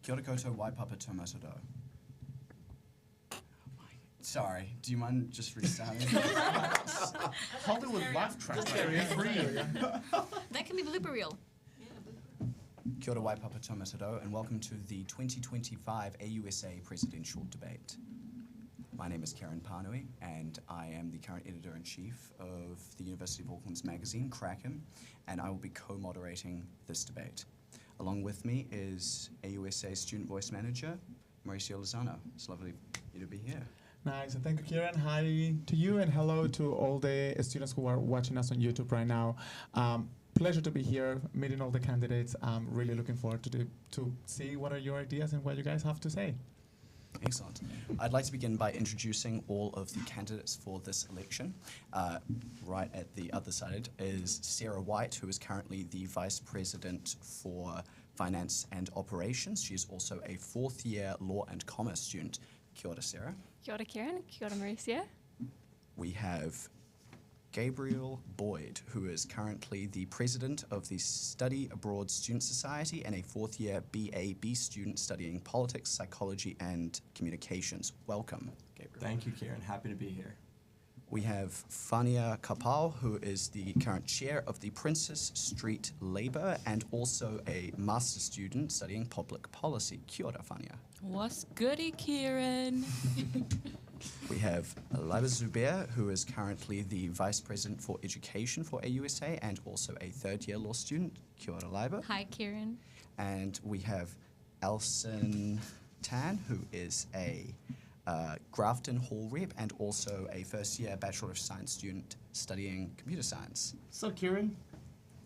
Kia ora koutou waipapa tō. Sorry, do you mind just restarting? Hollywood laugh track. That can be blooper reel. Kia ora waipapa tō, and welcome to the 2025 AUSA Presidential Debate. My name is Karen Panui, and I am the current Editor-in-Chief of the University of Auckland's magazine, Kraken, and I will be co-moderating this debate. Along with me is AUSA Student Voice Manager, Mauricio Lozano. It's lovely for you to be here. Nice, thank you, Kieran. Hi to you, and hello to all the students who are watching us on YouTube right now. Pleasure to be here, meeting all the candidates. I'm really looking forward to see what are your ideas and what you guys have to say. Excellent. I'd like to begin by introducing all of the candidates for this election. Right at the other side is Sarah White, who is currently the Vice President for Finance and Operations. She is also a fourth-year Law and Commerce student. Kia ora, Sarah. Kia ora, Kieran. Kia ora, Mauricio. We have Gabriel Boyd, who is currently the President of the Study Abroad Student Society and a fourth-year BA/B student studying politics, psychology, and communications. Welcome, Gabriel. Thank you, Kieran. Happy to be here. We have Fania Kapau, who is the current chair of the Princess Street Labour and also a master's student studying public policy. Kia ora, Fania. What's goody, Kieran? We have Laiba Zubair, who is currently the Vice President for Education for AUSA and also a third-year law student. Kia ora, Laiba. Hi, Kieran. And we have Elson Tan, who is a Grafton Hall rep and also a first-year Bachelor of Science student studying computer science. So, Kieran.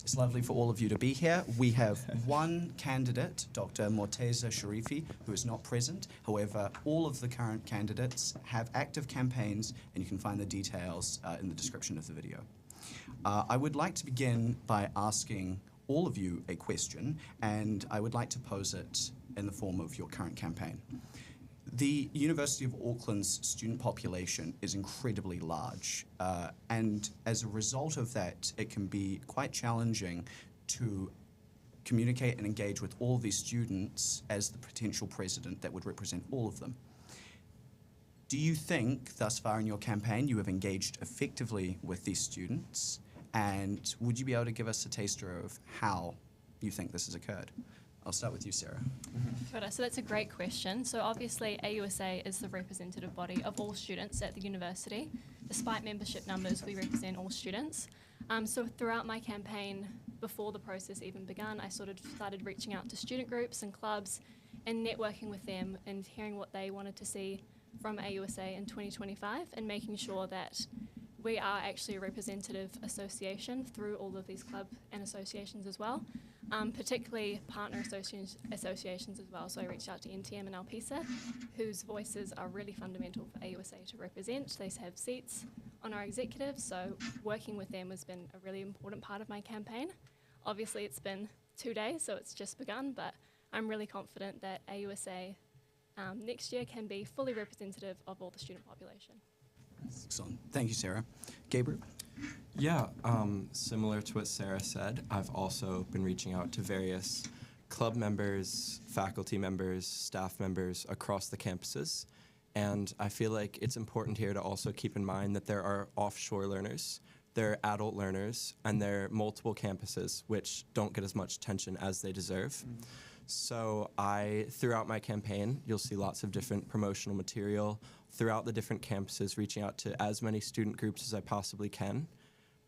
It's lovely for all of you to be here. We have one candidate, Dr. Morteza Sharifi, who is not present. However, all of the current candidates have active campaigns, and you can find the details in the description of the video. I would like to begin by asking all of you a question, and I would like to pose it in the form of your current campaign. The University of Auckland's student population is incredibly large, and as a result of that, it can be quite challenging to communicate and engage with all these students as the potential president that would represent all of them. Do you think, thus far in your campaign, you have engaged effectively with these students, and would you be able to give us a taster of how you think this has occurred? I'll start with you, Sarah. Kia ora. So that's a great question. So obviously AUSA is the representative body of all students at the university. Despite membership numbers, we represent all students. So throughout my campaign, before the process even began, I sort of started reaching out to student groups and clubs and networking with them and hearing what they wanted to see from AUSA in 2025 and making sure that we are actually a representative association through all of these clubs and associations as well. Particularly partner associations as well. So I reached out to NTM and AUSA, whose voices are really fundamental for AUSA to represent. They have seats on our executive, so working with them has been a really important part of my campaign. Obviously it's been 2 days, so it's just begun, but I'm really confident that AUSA next year can be fully representative of all the student population. Excellent. Thank you, Sarah. Gabriel? Yeah, similar to what Sarah said, I've also been reaching out to various club members, faculty members, staff members across the campuses. And I feel like it's important here to also keep in mind that there are offshore learners, there are adult learners, and there are multiple campuses which don't get as much attention as they deserve. So throughout my campaign, you'll see lots of different promotional material throughout the different campuses, reaching out to as many student groups as I possibly can.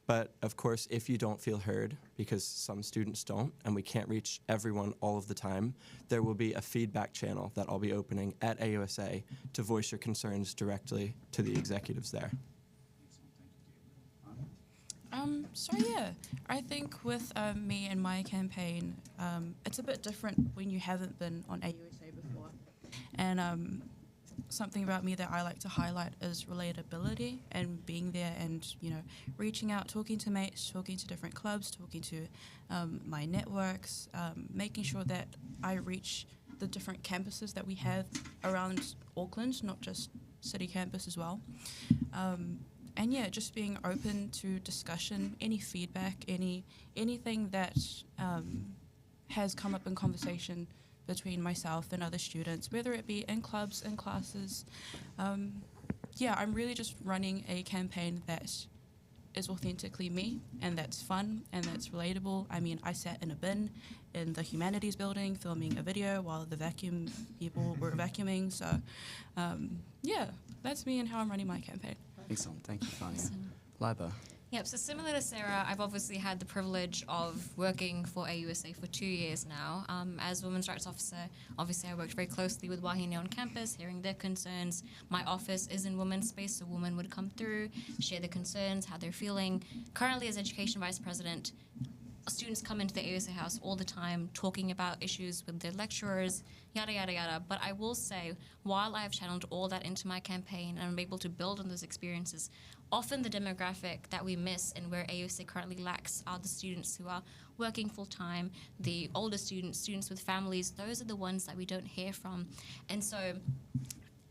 But of course, if you don't feel heard, because some students don't, and we can't reach everyone all of the time, there will be a feedback channel that I'll be opening at AUSA to voice your concerns directly to the executives there. So yeah, I think with me and my campaign, it's a bit different when you haven't been on AUSA before. And something about me that I like to highlight is relatability and being there and, reaching out, talking to mates, talking to different clubs, talking to my networks, making sure that I reach the different campuses that we have around Auckland, not just city campus as well. And yeah, just being open to discussion, any feedback, anything that has come up in conversation between myself and other students, whether it be in clubs, in classes. I'm really just running a campaign that is authentically me, and that's fun, and that's relatable. I mean, I sat in a bin in the humanities building filming a video while the vacuum people were vacuuming. So, that's me and how I'm running my campaign. Excellent. Thank you, Fania. Liba. Yep, so similar to Sarah, I've obviously had the privilege of working for AUSA for 2 years now. As Women's Rights Officer, obviously I worked very closely with Wahine on campus, hearing their concerns. My office is in women's space, so women would come through, share their concerns, how they're feeling. Currently, as Education Vice President, students come into the AUSA house all the time talking about issues with their lecturers, yada, yada, yada. But I will say, while I have channeled all that into my campaign and I'm able to build on those experiences, often the demographic that we miss and where AUSA currently lacks are the students who are working full-time, the older students with families. Those are the ones that we don't hear from. And so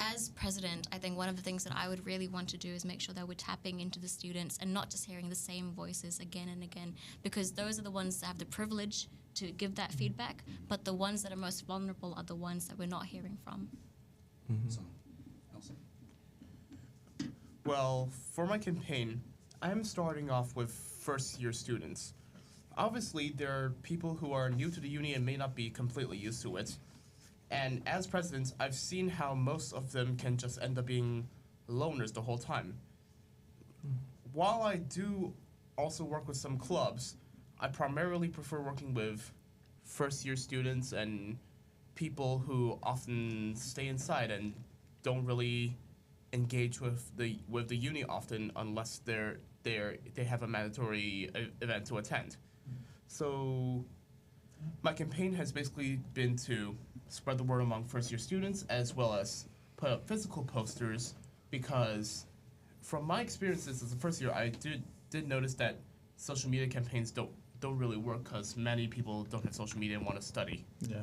as president, I think one of the things that I would really want to do is make sure that we're tapping into the students and not just hearing the same voices again and again, because those are the ones that have the privilege to give that feedback, but the ones that are most vulnerable are the ones that we're not hearing from. So, Elsa. Well, for my campaign, I'm starting off with first-year students. Obviously, there are people who are new to the uni and may not be completely used to it. And as president, I've seen how most of them can just end up being loners the whole time. While I do also work with some clubs, I primarily prefer working with first-year students and people who often stay inside and don't really engage with the uni often unless they have a mandatory event to attend. So my campaign has basically been to spread the word among first-year students as well as put up physical posters, because from my experiences as a first year, I did notice that social media campaigns don't really work because many people don't have social media and want to study. Yeah.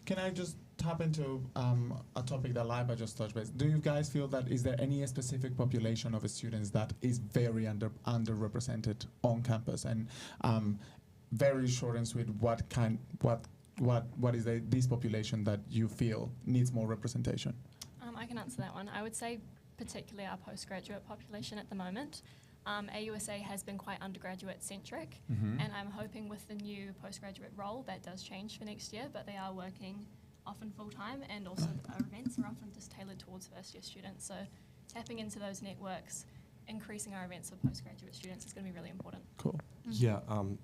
Can I just tap into a topic that Liba just touched base? Do you guys feel that is there any specific population of students that is very underrepresented on campus? And very short and sweet, what is this population that you feel needs more representation? I can answer that one. I would say particularly our postgraduate population at the moment. AUSA has been quite undergraduate-centric, and I'm hoping with the new postgraduate role that does change for next year, but they are working often full-time, and also our events are often just tailored towards first-year students. So tapping into those networks, increasing our events for postgraduate students is going to be really important. Cool. Yeah,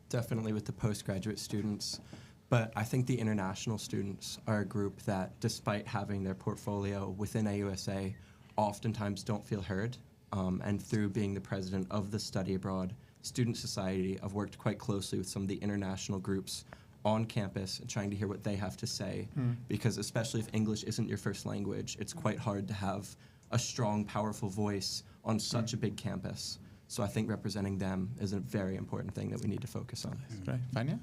definitely with the postgraduate students. But I think the international students are a group that, despite having their portfolio within AUSA, oftentimes don't feel heard. And through being the president of the Study Abroad Student Society, I've worked quite closely with some of the international groups on campus and trying to hear what they have to say. Because especially if English isn't your first language, it's quite hard to have a strong, powerful voice on such a big campus. So I think representing them is a very important thing that we need to focus on. Great. Fania?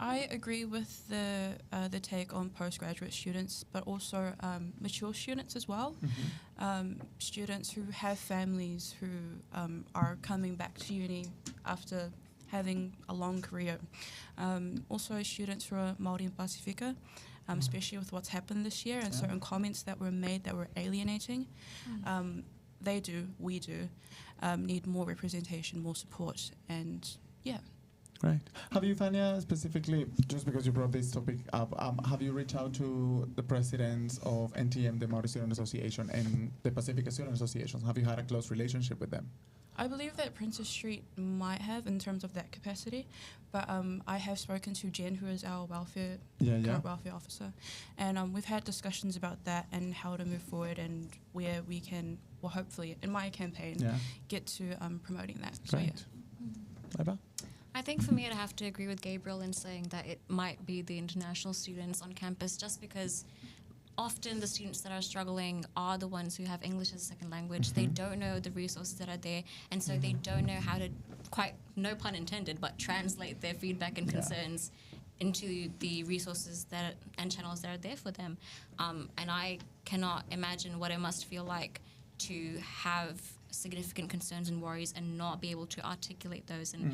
I agree with the take on postgraduate students, but also mature students as well. Students who have families, who are coming back to uni after having a long career. Also students who are Māori and Pasifika, especially with what's happened this year and certain comments that were made that were alienating. We do, need more representation, more support, and yeah. Great. Have you, Fania, specifically, just because you brought this topic up, have you reached out to the presidents of NTM, the Māori Student Association, and the Pacific Student Associations? Have you had a close relationship with them? I believe that Princess Street might have in terms of that capacity, but I have spoken to Jen, who is our current welfare officer, and we've had discussions about that and how to move forward and where we can, well, hopefully, in my campaign, get to promoting that. Great. So, Liba? I think for me, I'd have to agree with Gabriel in saying that it might be the international students on campus, just because often the students that are struggling are the ones who have English as a second language. They don't know the resources that are there, and so they don't know how to, quite, no pun intended, but translate their feedback and concerns into the resources that and channels that are there for them. And I cannot imagine what it must feel like to have significant concerns and worries and not be able to articulate those. And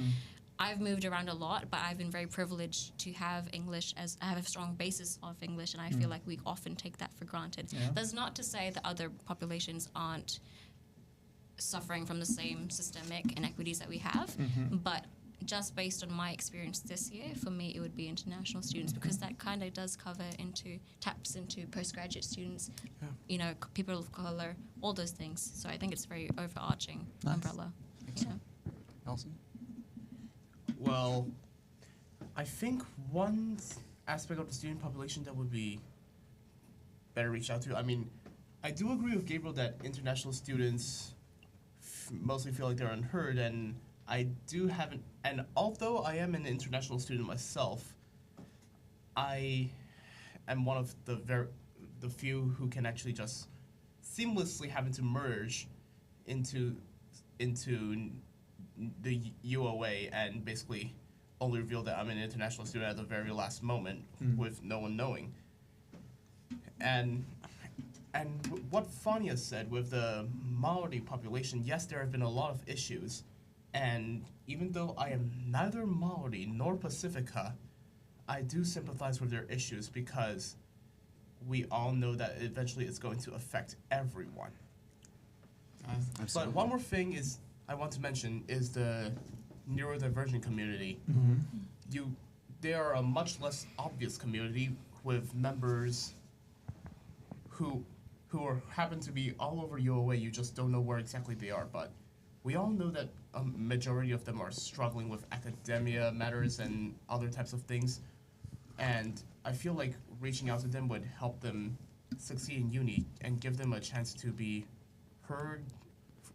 I've moved around a lot, but I've been very privileged to have English as I have a strong basis of English, and I feel like we often take that for granted. Yeah. That's not to say that other populations aren't suffering from the same systemic inequities that we have, but just based on my experience this year, for me, it would be international students because that kind of does taps into postgraduate students, you know, people of color, all those things. So I think it's a very overarching umbrella. You know? Elson? Well, I think one aspect of the student population that would be better reached out to, I mean, I do agree with Gabriel that international students mostly feel like they're unheard, and I do haven't, and although I am an international student myself, I am one of the few who can actually just seamlessly happen to merge into the UOA and basically only reveal that I'm an international student at the very last moment with no one knowing. And what Fania said with the Maori population, yes, there have been a lot of issues. And even though I am neither Maori nor Pacifica, I do sympathize with their issues because we all know that eventually it's going to affect everyone. But one more thing I want to mention is the neurodivergent community. They are a much less obvious community with members who happen to be all over UOA. You just don't know where exactly they are, but we all know that a majority of them are struggling with academia matters and other types of things. And I feel like reaching out to them would help them succeed in uni and give them a chance to be heard,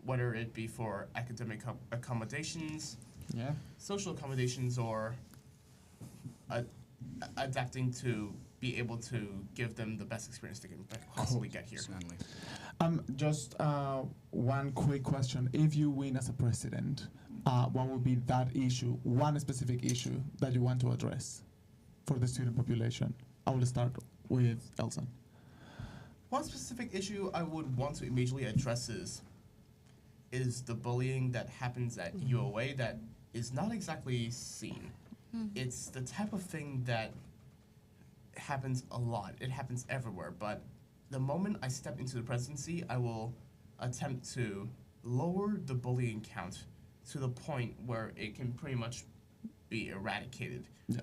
whether it be for academic accommodations, social accommodations, or adapting to be able to give them the best experience they can possibly get here. Certainly. Just one quick question. If you win as a president, what would be that issue, one specific issue that you want to address for the student population? I will start with Elson. One specific issue I would want to immediately address is the bullying that happens at UOA that is not exactly seen. It's the type of thing that happens a lot. It happens everywhere, but the moment I step into the presidency, I will attempt to lower the bullying count to the point where it can pretty much be eradicated. Yeah.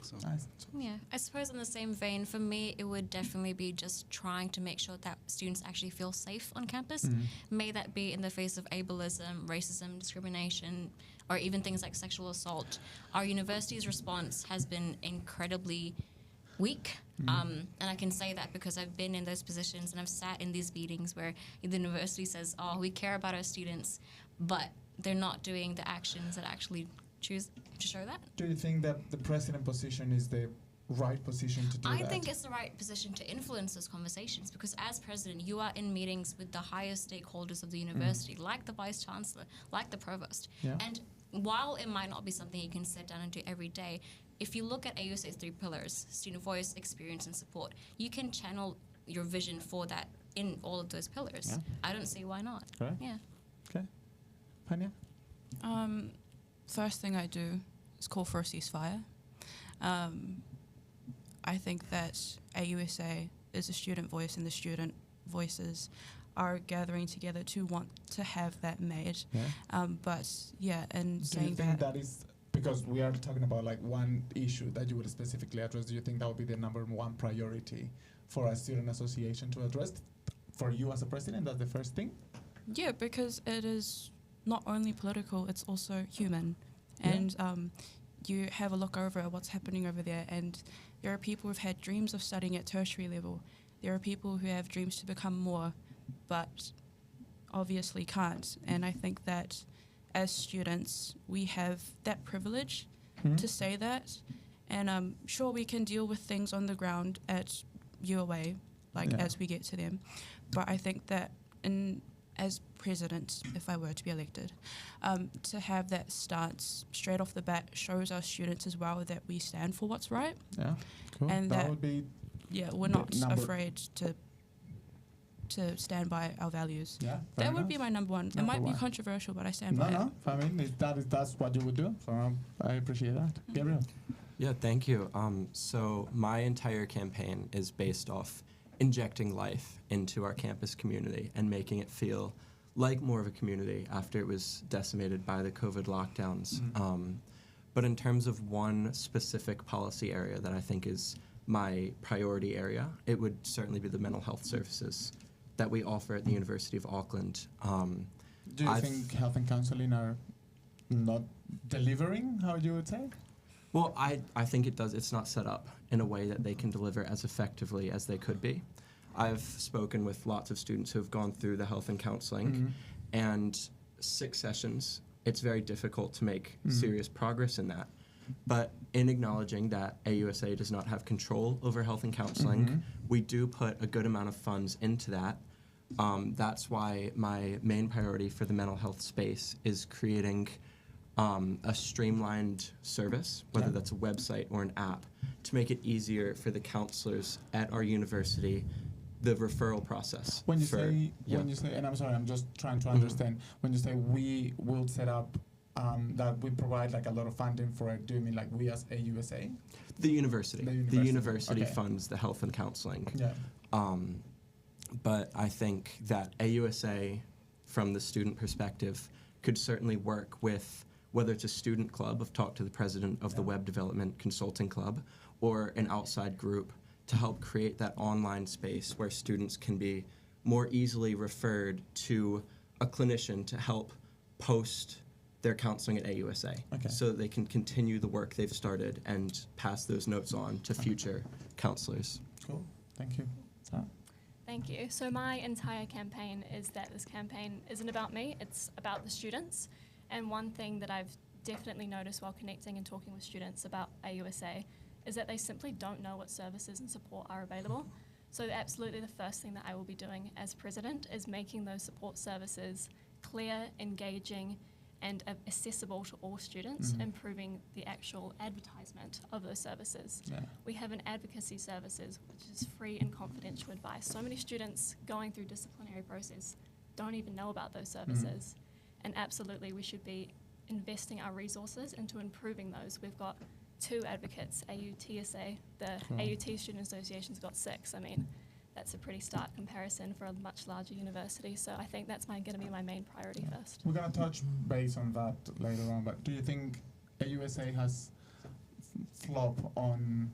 So, Nice. Yeah, I suppose in the same vein, for me, it would definitely be just trying to make sure that students actually feel safe on campus. May that be in the face of ableism, racism, discrimination, or even things like sexual assault. Our university's response has been incredibly weak. And I can say that because I've been in those positions and I've sat in these meetings where the university says, oh, we care about our students, but they're not doing the actions that actually choose to show that. Do you think that the president position is the right position to do that? I think it's the right position to influence those conversations because as president, you are in meetings with the highest stakeholders of the university, like the vice chancellor, like the provost. Yeah. And while it might not be something you can sit down and do every day, if you look at AUSA's 3 pillars, student voice, experience, and support, you can channel your vision for that in all of those pillars. Yeah. I don't see why not. Right. Yeah. Okay. Panya? First thing I do is call for a ceasefire. I think that AUSA is a student voice and the student voices are gathering together to want to have that made. Yeah. But yeah, and Do saying you think that is, because we are talking about like one issue that you would specifically address, do you think that would be the number one priority for a student association to address? For you as a president, that's the first thing? yeah, because it is not only political, it's also human. Yeah. And you have a look over at what's happening over there, and there are people who've had dreams of studying at tertiary level. There are people who have dreams to become more, but obviously can't. And I think that as students, we have that privilege to say that. And sure, we can deal with things on the ground at UOA, like as we get to them. But I think that as president, if I were to be elected, to have that stance straight off the bat shows our students as well that we stand for what's right. Yeah, cool. And that that would be Yeah, we're the not number- afraid to to stand by our values. Yeah, That would be my number one. It Number might be one. controversial, but I stand by it. No. I mean, if that's what you would do. So I appreciate that, Gabriel. Yeah, thank you. So my entire campaign is based off injecting life into our campus community and making it feel like more of a community after it was decimated by the COVID lockdowns. But in terms of one specific policy area that I think is my priority area, it would certainly be the mental health services that we offer at the University of Auckland. Do you think health and counseling are not delivering, how you would say? Well, I think it does. It's not set up in a way that they can deliver as effectively as they could be. I've spoken with lots of students who have gone through the health and counseling, and 6 sessions, it's very difficult to make serious progress in that. But in acknowledging that AUSA does not have control over health and counseling, we do put a good amount of funds into that. That's why my main priority for the mental health space is creating a streamlined service, whether that's a website or an app, to make it easier for the counselors at our university, the referral process. When you say, and I'm sorry, I'm just trying to understand, when you say we will set up that we provide like a lot of funding for it, do you mean like we as AUSA? The university. The university okay. funds the health and counseling. Yeah. But I think that AUSA, from the student perspective, could certainly work with whether it's a student club of talk to the president of the Web Development Consulting Club or an outside group to help create that online space where students can be more easily referred to a clinician to help post their counseling at AUSA so that they can continue the work they've started and pass those notes on to future counselors. Cool. Thank you. Sarah? Thank you. So my entire campaign is that this campaign isn't about me, it's about the students. And one thing that I've definitely noticed while connecting and talking with students about AUSA is that they simply don't know what services and support are available. So absolutely the first thing that I will be doing as president is making those support services clear, engaging, and accessible to all students, improving the actual advertisement of those services. Yeah. We have an advocacy services, which is free and confidential advice. So many students going through disciplinary process don't even know about those services. And absolutely, we should be investing our resources into improving those. We've got 2 advocates, AUTSA, the AUT Student Association's got 6. I mean, that's a pretty stark comparison for a much larger university. So I think that's going to be my main priority first. We're going to touch base on that later on, but do you think AUSA has flop on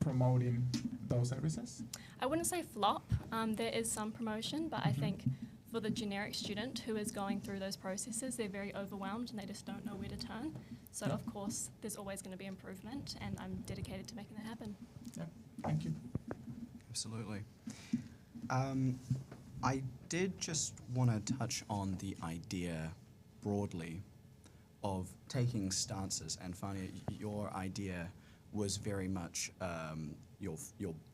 promoting those services? I wouldn't say flop. There is some promotion, but I think for the generic student who is going through those processes, they're very overwhelmed and they just don't know where to turn. So of course, there's always going to be improvement, and I'm dedicated to making that happen. Yeah, thank you. Absolutely. I did just want to touch on the idea broadly of taking stances, and Fania, your idea was very much your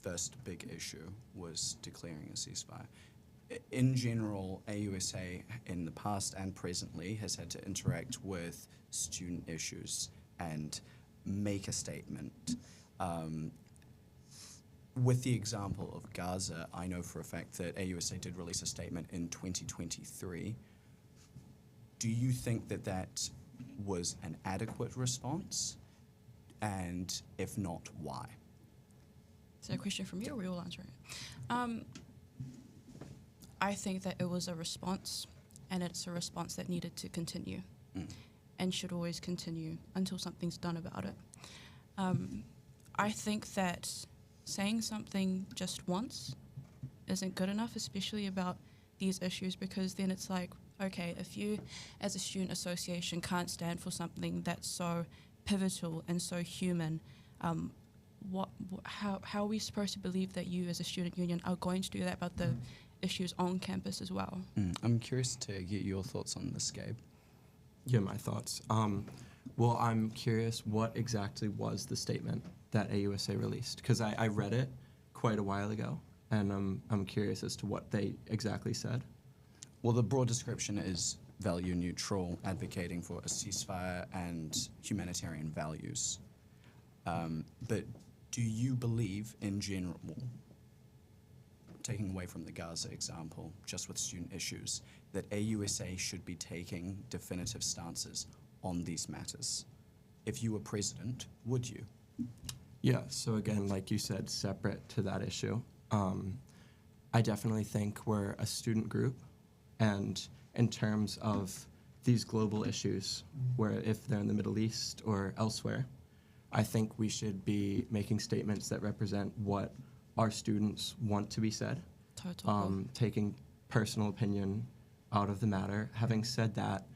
first big issue was declaring a ceasefire. In general, AUSA in the past and presently has had to interact with student issues and make a statement. With the example of Gaza, I know for a fact that AUSA did release a statement in 2023. Do you think that that was an adequate response? And if not, why? Is that a question from you, or we all answer it? I think that it was a response, and it's a response that needed to continue and should always continue until something's done about it. I think that saying something just once isn't good enough, especially about these issues, because then it's like, okay, if you as a student association can't stand for something that's so pivotal and so human, how are we supposed to believe that you as a student union are going to do that about the issues on campus as well? I'm curious to get your thoughts on this, Gabe. Yeah, my thoughts. Well, I'm curious, what exactly was the statement that AUSA released? Because I read it quite a while ago, and I'm curious as to what they exactly said. Well, the broad description is value neutral, advocating for a ceasefire and humanitarian values. But do you believe in general, taking away from the Gaza example, just with student issues, that AUSA should be taking definitive stances on these matters. If you were president, would you? Yeah, so again, like you said, separate to that issue, I definitely think we're a student group, and in terms of these global issues, where if they're in the Middle East or elsewhere, I think we should be making statements that represent what our students want to be said, taking personal opinion out of the matter. Having said that,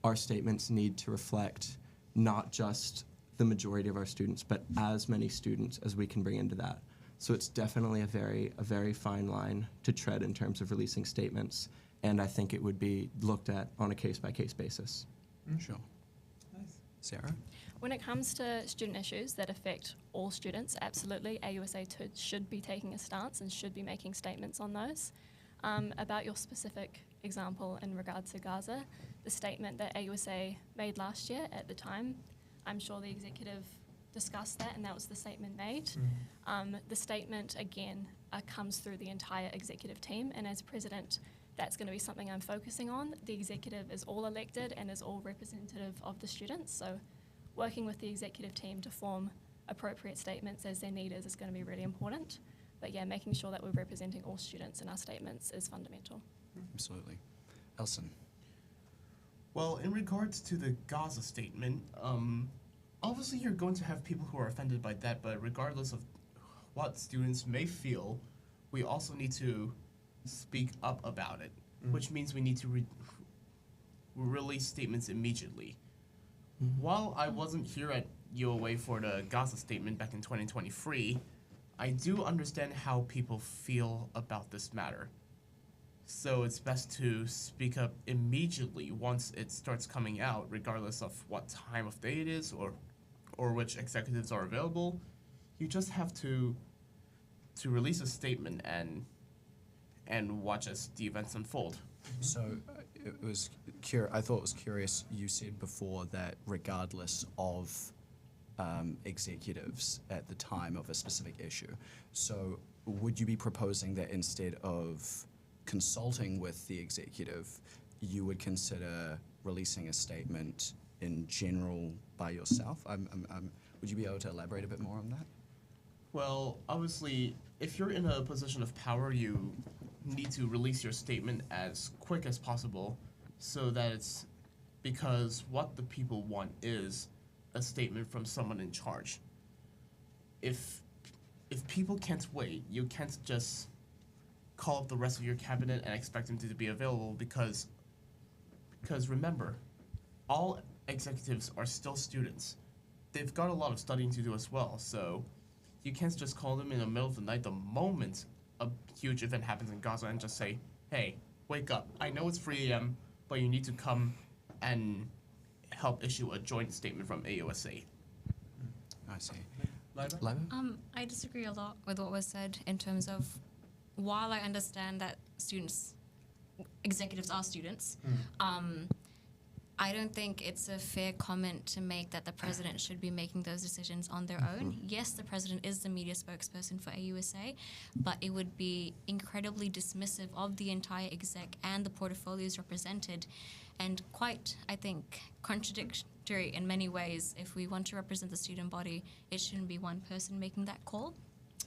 our statements need to reflect not just the majority of our students, but as many students as we can bring into that. So it's definitely a very fine line to tread in terms of releasing statements, and I think it would be looked at on a case-by-case basis. Sure. Nice. Sarah? When it comes to student issues that affect all students, absolutely, AUSA should be taking a stance and should be making statements on those. About your specific example in regard to Gaza, the statement that AUSA made last year at the time, I'm sure the executive discussed that, and that was the statement made. The statement, again, comes through the entire executive team, and as president, that's going to be something I'm focusing on. The executive is all elected and is all representative of the students, so working with the executive team to form appropriate statements as they're needed is going to be really important. But yeah, making sure that we're representing all students in our statements is fundamental. Absolutely. Elson? Well, in regards to the Gaza statement, obviously you're going to have people who are offended by that, but regardless of what students may feel, we also need to speak up about it, which means we need to release statements immediately. While I wasn't here at UOA for the Gaza statement back in 2023, I do understand how people feel about this matter. So it's best to speak up immediately once it starts coming out, regardless of what time of day it is or which executives are available. You just have to release a statement and watch as the events unfold. So it was I thought it was curious. You said before that regardless of executives at the time of a specific issue. So would you be proposing that instead of consulting with the executive, you would consider releasing a statement in general by yourself? Would you be able to elaborate a bit more on that? Well, obviously, if you're in a position of power, you need to release your statement as quick as possible so that it's because what the people want is a statement from someone in charge. If people can't wait, you can't just call up the rest of your cabinet and expect them to be available because remember, all executives are still students. They've got a lot of studying to do as well, so you can't just call them in the middle of the night the moment a huge event happens in Gaza and just say, hey, wake up. I know it's 3 a.m., but you need to come and help issue a joint statement from AUSA. I see. Liza? I disagree a lot with what was said in terms of, while I understand that executives are students, I don't think it's a fair comment to make that the president should be making those decisions on their own. Yes, the president is the media spokesperson for AUSA, but it would be incredibly dismissive of the entire exec and the portfolios represented, and quite, I think, contradictory in many ways. If we want to represent the student body, it shouldn't be one person making that call.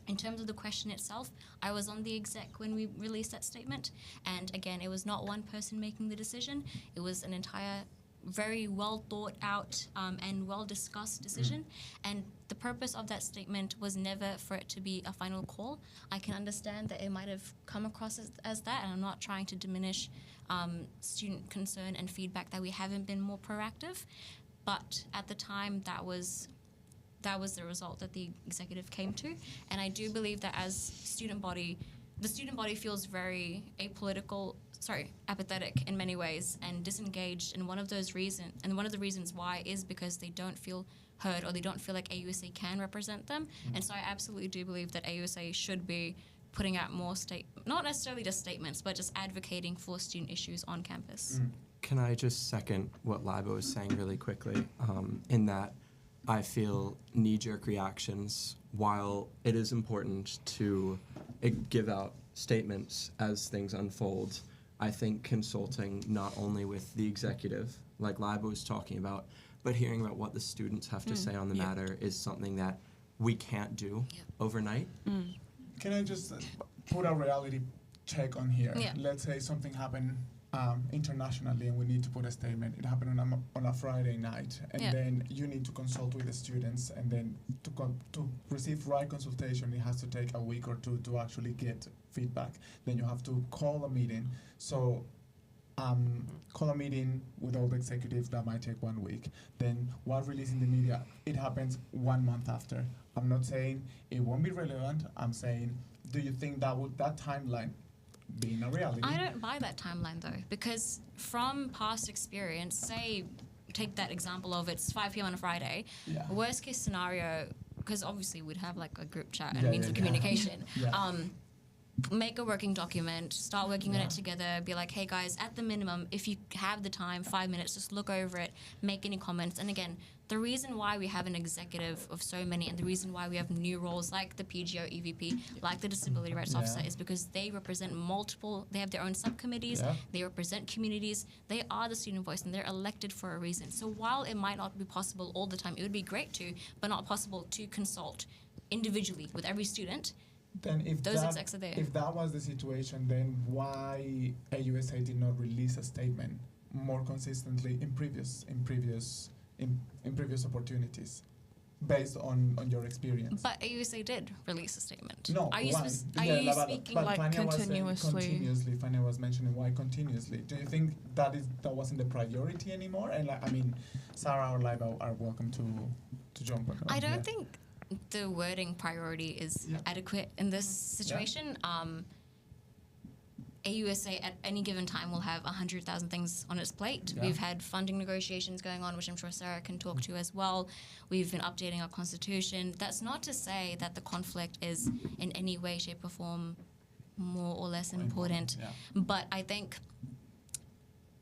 In terms of the question itself, I was on the exec when we released that statement, and again, it was not one person making the decision. It was an entire very well thought out and well discussed decision, and the purpose of that statement was never for it to be a final call. I can understand that it might have come across as that, and I'm not trying to diminish student concern and feedback that we haven't been more proactive, but at the time that was the result that the executive came to. And I do believe that as student body, the student body feels very apathetic in many ways and disengaged. And one of the reasons why is because they don't feel heard, or they don't feel like AUSA can represent them. And so I absolutely do believe that AUSA should be putting out more not necessarily just statements, but just advocating for student issues on campus. Can I just second what Libo was saying really quickly, in that I feel knee-jerk reactions, while it is important to give out statements as things unfold. I think consulting not only with the executive, like Liba was talking about, but hearing about what the students have to say on the matter is something that we can't do overnight. Can I just put a reality check on here? Yeah. Let's say something happened internationally and we need to put a statement. It happened on a Friday night, and then you need to consult with the students, and then to receive right consultation, it has to take a week or two to actually get feedback. Then you have to call a meeting. So call a meeting with all the executives, that might take 1 week. Then while releasing the media, it happens 1 month after. I'm not saying it won't be relevant. I'm saying, do you think that timeline being a reality? I don't buy that timeline though, because from past experience, say, take that example of it's 5 p.m. on a Friday. Yeah. Worst case scenario, because obviously we'd have like a group chat and means of communication. Make a working document, start working on it together, be like, hey guys, at the minimum, if you have the time, 5 minutes, just look over it, make any comments. And again, the reason why we have an executive of so many, and the reason why we have new roles like the PGO EVP, like the Disability Rights Officer, is because they represent they have their own subcommittees, they represent communities, they are the student voice, and they're elected for a reason. So while it might not be possible all the time, it would be great to, but not possible to consult individually with every student. Then if those execs are there. If that was the situation, then why AUSA did not release a statement more consistently in previous opportunities, based on your experience? But AUSA did release a statement. No, are you why? speaking but like Fania continuously? Was continuously. Fania was mentioning why continuously. Do you think that wasn't the priority anymore? And I mean, Sarah or Liba are welcome to jump on. I don't think the wording priority is adequate in this situation. AUSA at any given time will have 100,000 things on its plate. We've had funding negotiations going on, which I'm sure Sarah can talk to as well. We've been updating our constitution. That's not to say that the conflict is in any way, shape or form more or less important. But I think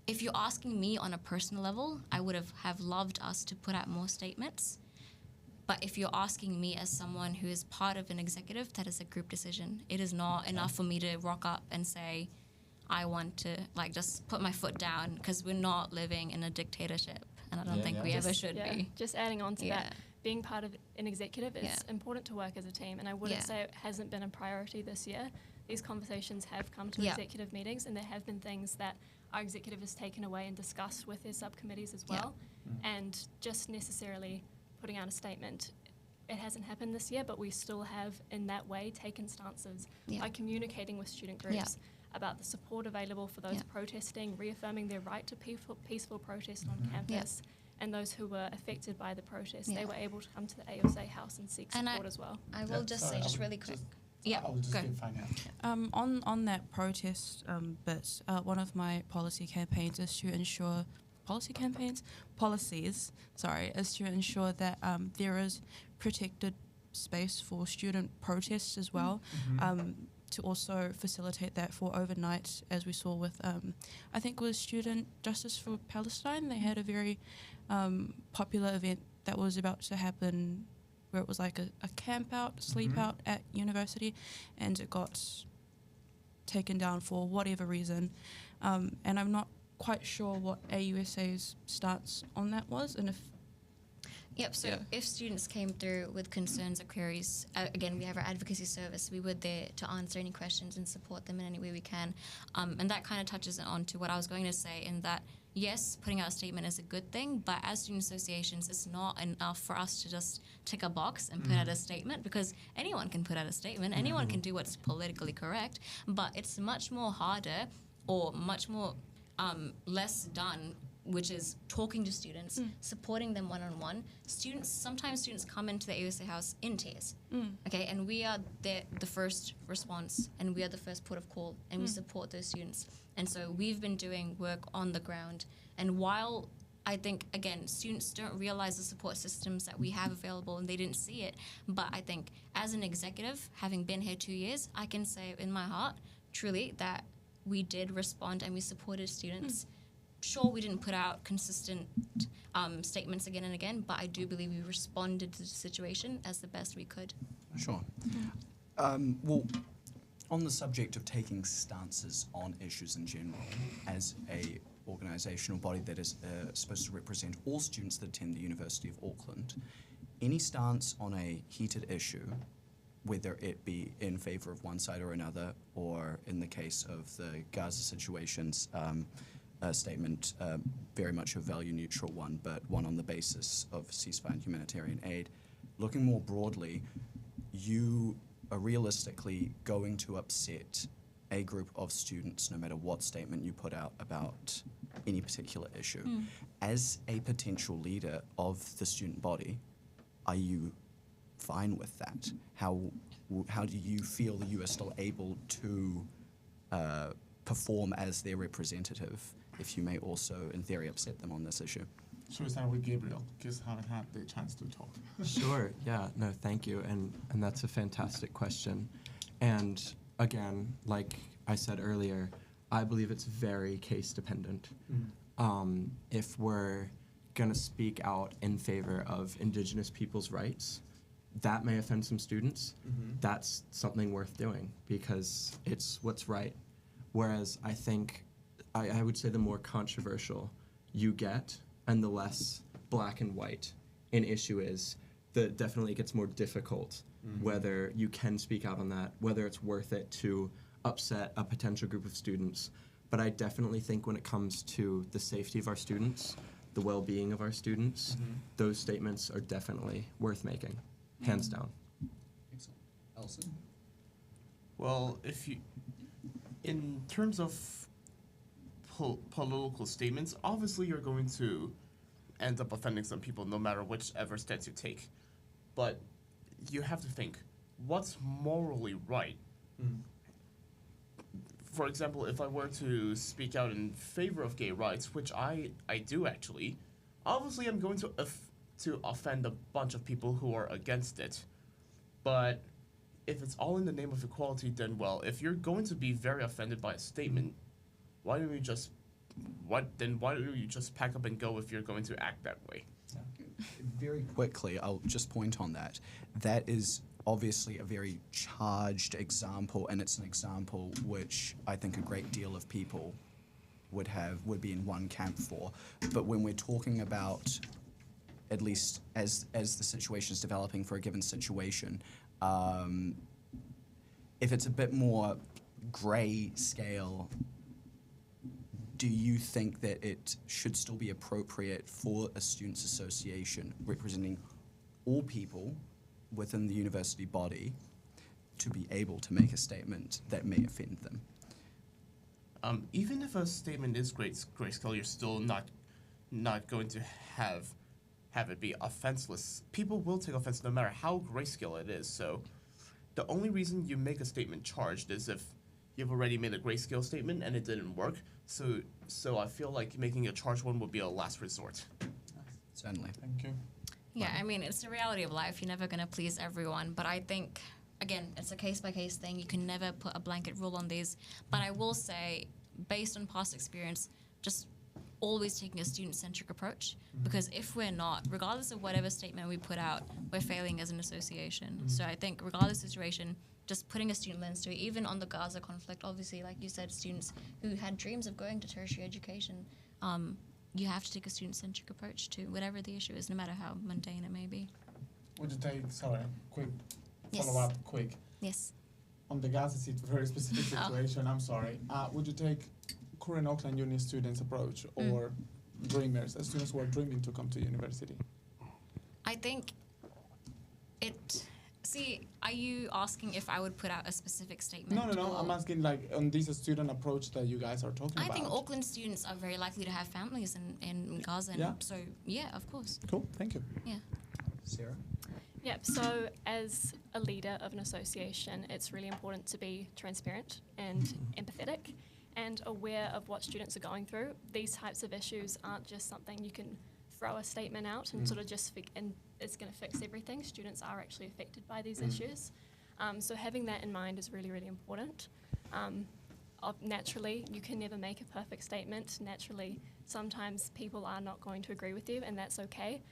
if you're asking me on a personal level, I would have loved us to put out more statements. But if you're asking me as someone who is part of an executive, that is a group decision. It is not enough for me to rock up and say, I want to just put my foot down, because we're not living in a dictatorship. And I don't think we ever should be. Just adding on to that, being part of an executive is important to work as a team. And I wouldn't say it hasn't been a priority this year. These conversations have come to executive meetings, and there have been things that our executive has taken away and discussed with their subcommittees as well. And just necessarily putting out a statement, it hasn't happened this year, but we still have in that way taken stances by communicating with student groups about the support available for those protesting, reaffirming their right to peaceful protest on campus, and those who were affected by the protest, they were able to come to the AUSA house and seek support as well. I will just say, just really quick. I'll just give Fania. On that protest bit, one of my policies is to ensure that there is protected space for student protests as well, to also facilitate that for overnight, as we saw with, I think it was Student Justice for Palestine. They had a very popular event that was about to happen where it was like a camp out, sleep out at university, and it got taken down for whatever reason. And I'm not quite sure what AUSA's stance on that was, and if if students came through with concerns or queries, again, we have our advocacy service. We were there to answer any questions and support them in any way we can. And that kind of touches on to what I was going to say, in that, yes, putting out a statement is a good thing, but as student associations, it's not enough for us to just tick a box and put out a statement, because anyone can put out a statement, anyone can do what's politically correct, but it's much more harder, or much more less done, which is talking to students, supporting them one-on-one. Sometimes students come into the AUSA house in tears, okay, and we are the first response, and we are the first port of call, and we support those students. And so we've been doing work on the ground, and while I think, again, students don't realize the support systems that we have available, and they didn't see it, but I think as an executive, having been here 2 years, I can say in my heart, truly, that we did respond and we supported students. Sure, we didn't put out consistent statements again and again, but I do believe we responded to the situation as the best we could. Sure. Well, On the subject of taking stances on issues in general, as a organisational body that is supposed to represent all students that attend the University of Auckland, any stance on a heated issue, whether it be in favour of one side or another, or in the case of the Gaza situations, a statement very much a value-neutral one, but one on the basis of ceasefire and humanitarian aid. Looking more broadly, you are realistically going to upset a group of students no matter what statement you put out about any particular issue. As a potential leader of the student body, are you fine with that? How do you feel that you are still able to perform as their representative if you may also, in theory, upset them on this issue? Should we start with Gabriel, because I haven't had the chance to talk. Sure, yeah, no, thank you, and that's a fantastic question. And again, like I said earlier, I believe it's very case dependent. If we're gonna speak out in favor of Indigenous people's rights, that may offend some students. That's something worth doing because it's what's right. Whereas I think, I would say the more controversial you get and the less black and white an issue is, that definitely gets more difficult whether you can speak out on that, whether it's worth it to upset a potential group of students. But I definitely think when it comes to the safety of our students, the well-being of our students, those statements are definitely worth making, hands down. Excellent. Elson? Well, in terms of political statements, obviously you're going to end up offending some people no matter whichever stance you take. But you have to think, what's morally right? For example, if I were to speak out in favor of gay rights, which I do actually, obviously I'm going to offend a bunch of people who are against it. But if it's all in the name of equality, then well, if you're going to be very offended by a statement, why don't you just pack up and go if you're going to act that way? Very quickly, I'll just point on that. That is obviously a very charged example, and it's an example which I think a great deal of people would be in one camp for. But when we're talking about, at least as the situation is developing for a given situation, if it's a bit more grey scale, do you think that it should still be appropriate for a students' association representing all people within the university body to be able to make a statement that may offend them? Even if a statement is grayscale, you're still not going to have it be offenseless. People will take offense no matter how grayscale it is. So the only reason you make a statement charged is if you've already made a grayscale statement and it didn't work. So I feel like making a charged one would be a last resort. Certainly. Thank you. Yeah, I mean, it's the reality of life. You're never going to please everyone. But I think, again, it's a case-by-case thing. You can never put a blanket rule on these. But I will say, based on past experience, just always taking a student-centric approach. Because if we're not, regardless of whatever statement we put out, we're failing as an association. So I think regardless of the situation, just putting a student lens to it, even on the Gaza conflict, obviously, like you said, students who had dreams of going to tertiary education, you have to take a student-centric approach to whatever the issue is, no matter how mundane it may be. Would you take, quick Yes. follow-up, quick. Yes. On the Gaza very specific situation, I'm sorry. Would you take current Auckland Uni students' approach or dreamers, students who are dreaming to come to university? I think are you asking if I would put out a specific statement? No. or- I'm asking on this student approach that you guys are talking I about. think Auckland students are very likely to have families in Gaza. And Yeah. So, yeah, of course. Cool, thank you. Yeah. Sarah? Yep, so as a leader of an association, it's really important to be transparent and empathetic and aware of what students are going through. These types of issues aren't just something you can throw a statement out and sort of and it's going to fix everything. Students are actually affected by these issues. So having that in mind is really, really important. Naturally, you can never make a perfect statement. Naturally, sometimes people are not going to agree with you, and that's okay.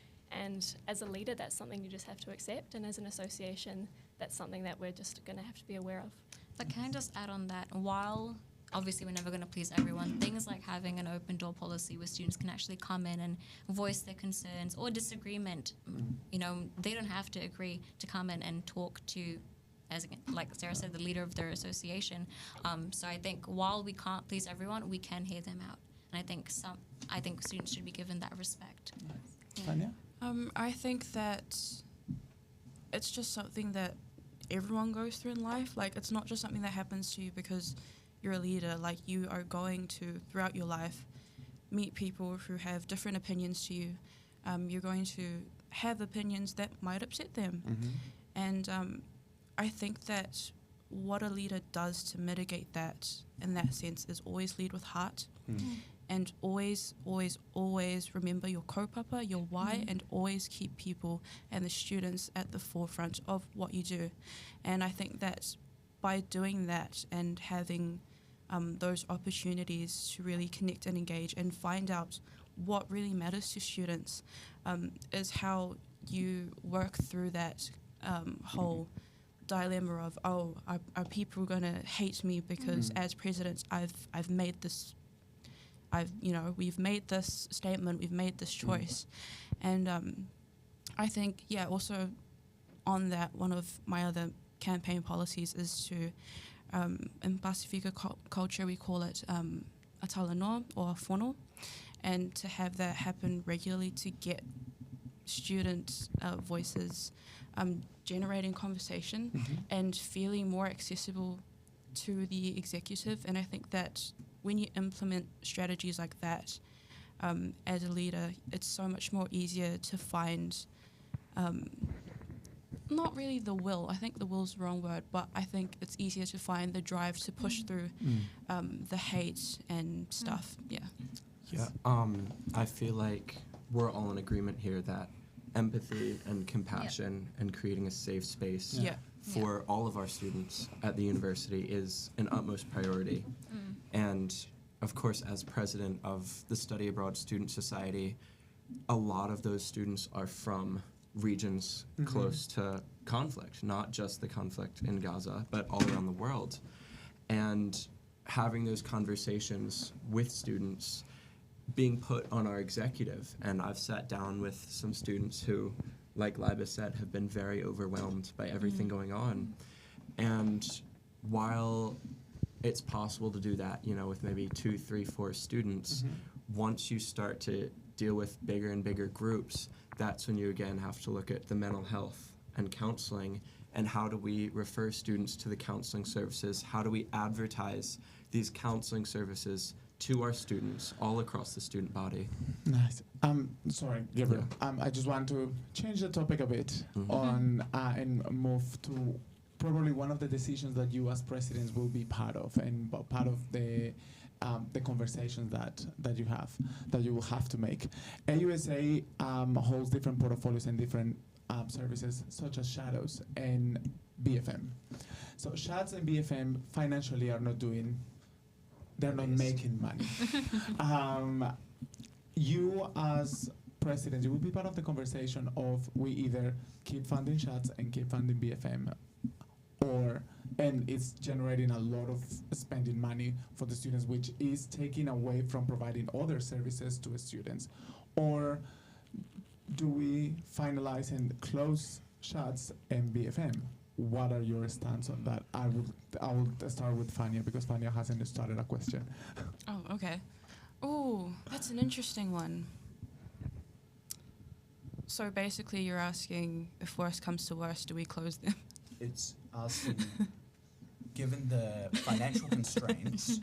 And as a leader, that's something you just have to accept. And as an association, that's something that we're just going to have to be aware of. But can I just add on that, while obviously we're never going to please everyone, things like having an open door policy where students can actually come in and voice their concerns or disagreement, you know, they don't have to agree to come in and talk to, as like Sarah said, the leader of their association. So I think while we can't please everyone, we can hear them out. And I think students should be given that respect. Nice. Tanya? I think that it's just something that everyone goes through in life. Like, it's not just something that happens to you because you're a leader. Like, you are going to, throughout your life, meet people who have different opinions to you. You're going to have opinions that might upset them. And I think that what a leader does to mitigate that, in that sense, is always lead with heart. And always, always, always remember your kaupapa, your why, and always keep people and the students at the forefront of what you do. And I think that by doing that and having those opportunities to really connect and engage and find out what really matters to students is how you work through that whole dilemma of, are people going to hate me because as president I've made this, we've made this statement, we've made this choice. And I think, also on that, one of my other campaign policies is to, in Pasifika culture, we call it a talanoa or whono, and to have that happen regularly to get student voices generating conversation and feeling more accessible to the executive. And I think that when you implement strategies like that, as a leader, it's so much more easier to find, not really the will, I think the will's the wrong word, but I think it's easier to find the drive to push through the hate and stuff, I feel like we're all in agreement here that empathy and compassion and creating a safe space for all of our students at the university is an utmost priority. And of course, as president of the Study Abroad Student Society, a lot of those students are from regions close to conflict, not just the conflict in Gaza, but all around the world. And having those conversations with students being put on our executive, and I've sat down with some students who, like Liba said, have been very overwhelmed by everything going on. And while it's possible to do that, with maybe 2, 3, 4 students, once you start to deal with bigger and bigger groups, that's when you again have to look at the mental health and counseling, and how do we refer students to the counseling services? How do we advertise these counseling services to our students all across the student body? Nice. Sorry, Gabriel. I just want to change the topic a bit on and move to probably one of the decisions that you as presidents will be part of, and part of the conversations that you will have to make. AUSA holds different portfolios and different services, such as Shadows and BFM. So Shadows and BFM financially are not doing. They're not making money. You as president, you will be part of the conversation of we either keep funding Shadows and keep funding BFM, and it's generating a lot of spending money for the students, which is taking away from providing other services to the students. Or do we finalize and close Shadows and BFM? What are your stance on that? I will start with Fania, because Fania hasn't started a question. Oh, okay. Oh, that's an interesting one. So basically you're asking, if worst comes to worst, do we close them? It's asking, given the financial constraints,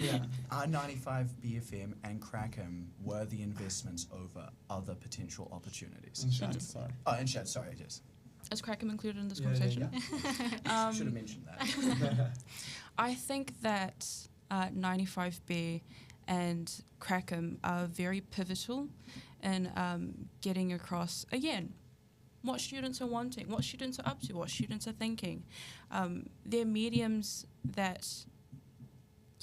are 95 BFM and Crackham worthy investments over other potential opportunities? And Shad, sorry. Oh, and Shad, sorry, yes. Is Crackham included in this conversation? Should have mentioned that. I think that 95B and Crackham are very pivotal in getting across, again, what students are wanting, what students are up to, what students are thinking. They're mediums that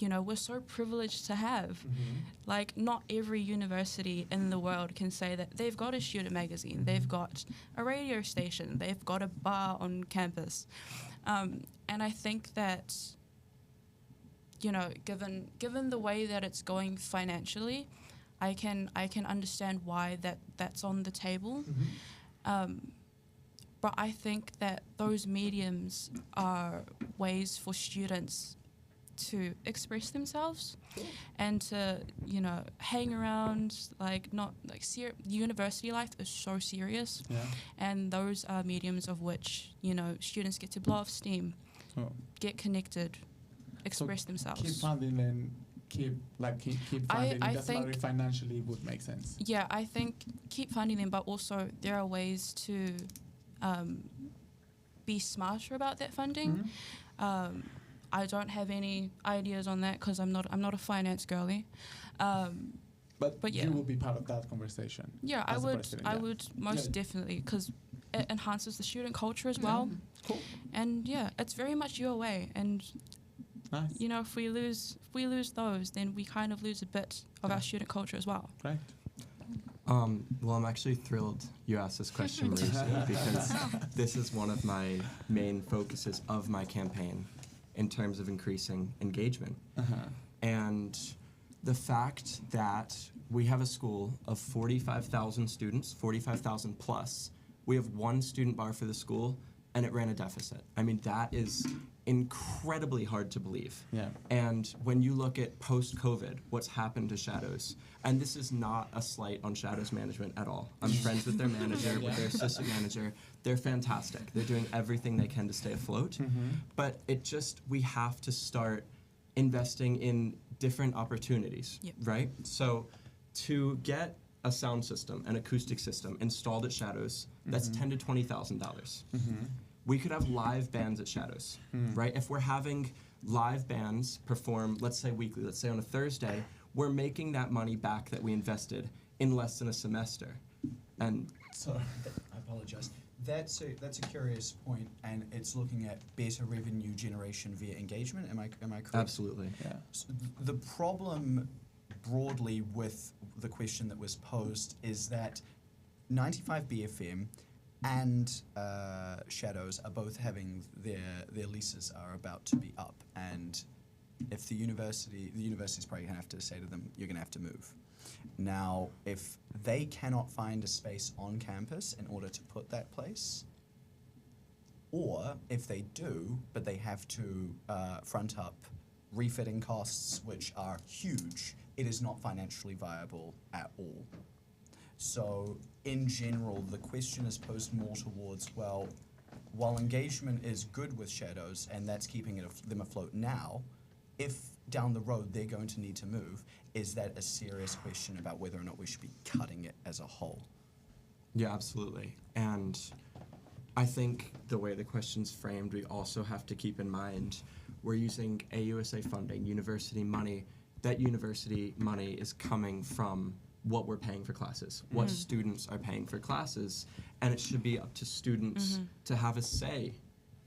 we're so privileged to have. Like, not every university in the world can say that they've got a student magazine, they've got a radio station, they've got a bar on campus. And I think that, given the way that it's going financially, I can understand why that's on the table. But I think that those mediums are ways for students to express themselves and to, hang around, university life is so serious. Yeah. And those are mediums of which, students get to blow off steam, get connected, express themselves. Keep funding and keep funding. I That's think financially would make sense. Yeah, I think keep funding them, but also there are ways to be smarter about that funding. I don't have any ideas on that because I'm not a finance girly. But yeah. you will be part of that conversation. Yeah, as the president, I would most definitely, because it enhances the student culture as well. Cool. And yeah, it's very much your way. And Nice. if we lose those, then we kind of lose a bit of our student culture as well. Great. Well, I'm actually thrilled you asked this question, Mauricio, because this is one of my main focuses of my campaign in terms of increasing engagement. And the fact that we have a school of 45,000 students, 45,000 plus, we have one student bar for the school, and it ran a deficit. I mean, that is incredibly hard to believe. Yeah. And when you look at post-COVID, what's happened to Shadows, and this is not a slight on Shadows management at all. I'm friends with their manager, with their assistant manager. They're fantastic. They're doing everything they can to stay afloat. But we have to start investing in different opportunities, right? So to get a sound system, an acoustic system installed at Shadows, that's $10,000 to $20,000. We could have live bands at Shadows, right? If we're having live bands perform, let's say weekly, let's say on a Thursday, we're making that money back that we invested in less than a semester. And so, I apologize. That's a curious point, and it's looking at better revenue generation via engagement. Am I correct? absolutely. Yeah. So the problem broadly with the question that was posed is that 95 BFM and Shadows are both having their leases are about to be up, and if the university's probably going to have to say to them, you're going to have to move. Now, if they cannot find a space on campus in order to put that place, or if they do, but they have to front up refitting costs, which are huge, it is not financially viable at all. So, in general, the question is posed more towards, well, while engagement is good with Shadows, and that's keeping them afloat now, if down the road they're going to need to move, is that a serious question about whether or not we should be cutting it as a whole? Yeah, absolutely. And I think the way the question's framed, we also have to keep in mind we're using AUSA funding, university money. That university money is coming from what we're paying for classes, what students are paying for classes, and it should be up to students to have a say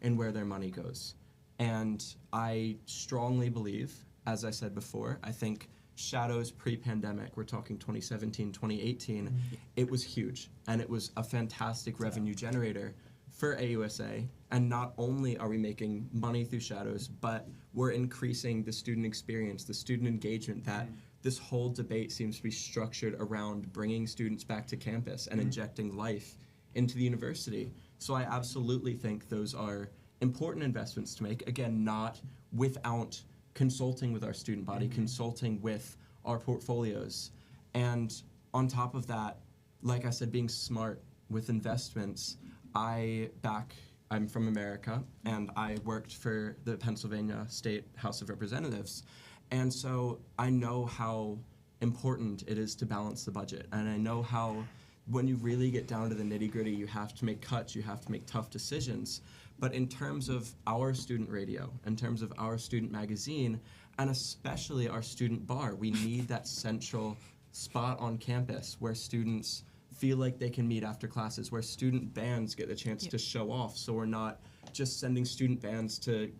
in where their money goes. And I strongly believe, as I said before, I think Shadows pre-pandemic, we're talking 2017, 2018, it was huge, and it was a fantastic revenue generator for AUSA. And not only are we making money through Shadows, but we're increasing the student experience, the student engagement, that this whole debate seems to be structured around bringing students back to campus and injecting life into the university. So I absolutely think those are important investments to make, again, not without consulting with our student body, consulting with our portfolios. And on top of that, like I said, being smart with investments, I'm from America, and I worked for the Pennsylvania State House of Representatives. And so I know how important it is to balance the budget. And I know how, when you really get down to the nitty-gritty, you have to make cuts, you have to make tough decisions. But in terms of our student radio, in terms of our student magazine, and especially our student bar, we need that central spot on campus where students feel like they can meet after classes, where student bands get the chance to show off, so we're not just sending student bands to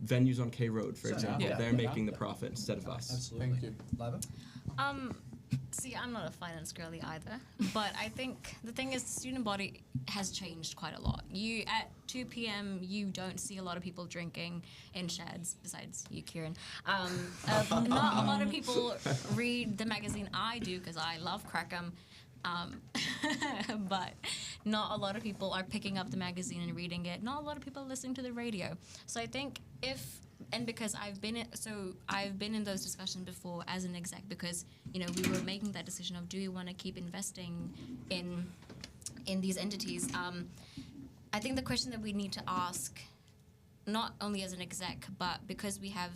venues on K Road, for So, example. yeah. They're Yeah. making the profit instead of us. Absolutely. Thank you. Lava? See, I'm not a finance girly either, but I think the thing is, the student body has changed quite a lot. You at 2 p.m. you don't see a lot of people drinking in sheds, besides you, Kieran. Not a lot of people read the magazine. I do because I love Crackham. But not a lot of people are picking up the magazine and reading it. Not a lot of people are listening to the radio. So I think because I've been in those discussions before as an exec, because we were making that decision of, do we want to keep investing in these entities. I think the question that we need to ask, not only as an exec, but because we have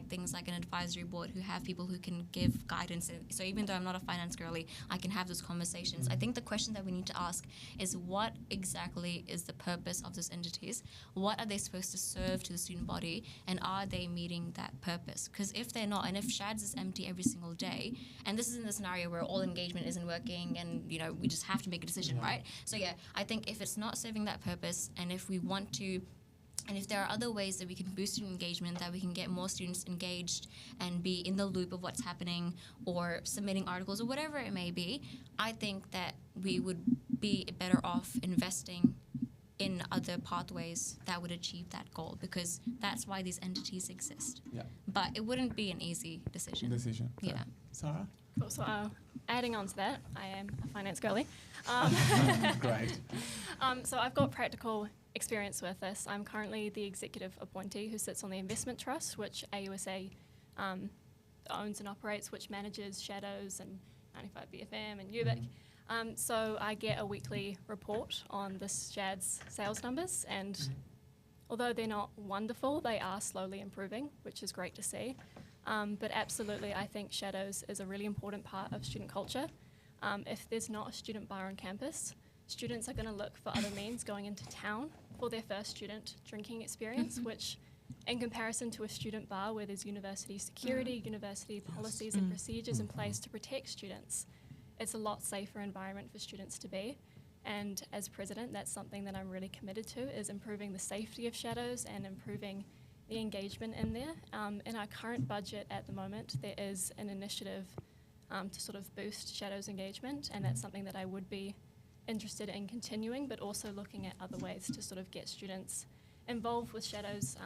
things like an advisory board who have people who can give guidance. So even though I'm not a finance girly, I can have those conversations. I think the question that we need to ask is, what exactly is the purpose of those entities? What are they supposed to serve to the student body? And are they meeting that purpose? Because if they're not, and if SHADS is empty every single day, and this is in the scenario where all engagement isn't working and, we just have to make a decision, right? So yeah, I think if it's not serving that purpose, and if we want to, and if there are other ways that we can boost student engagement, that we can get more students engaged and be in the loop of what's happening, or submitting articles or whatever it may be, I think that we would be better off investing in other pathways that would achieve that goal, because that's why these entities exist. Yeah. But it wouldn't be an easy decision. Fair. Yeah. Sarah? Cool. So adding on to that, I am a finance girly. Great. So I've got practical experience with this. I'm currently the executive appointee who sits on the investment trust, which AUSA owns and operates, which manages Shadows and 95 BFM and UBIC. So I get a weekly report on the SHADS sales numbers, and although they're not wonderful, they are slowly improving, which is great to see. But absolutely, I think Shadows is a really important part of student culture. If there's not a student bar on campus, students are going to look for other means going into town for their first student drinking experience, which in comparison to a student bar where there's university security, university policies and procedures in place to protect students, it's a lot safer environment for students to be. And as president, that's something that I'm really committed to, is improving the safety of Shadows and improving the engagement in there. In our current budget at the moment, there is an initiative to sort of boost Shadows engagement, and that's something that I would be interested in continuing, but also looking at other ways to sort of get students involved with Shadows,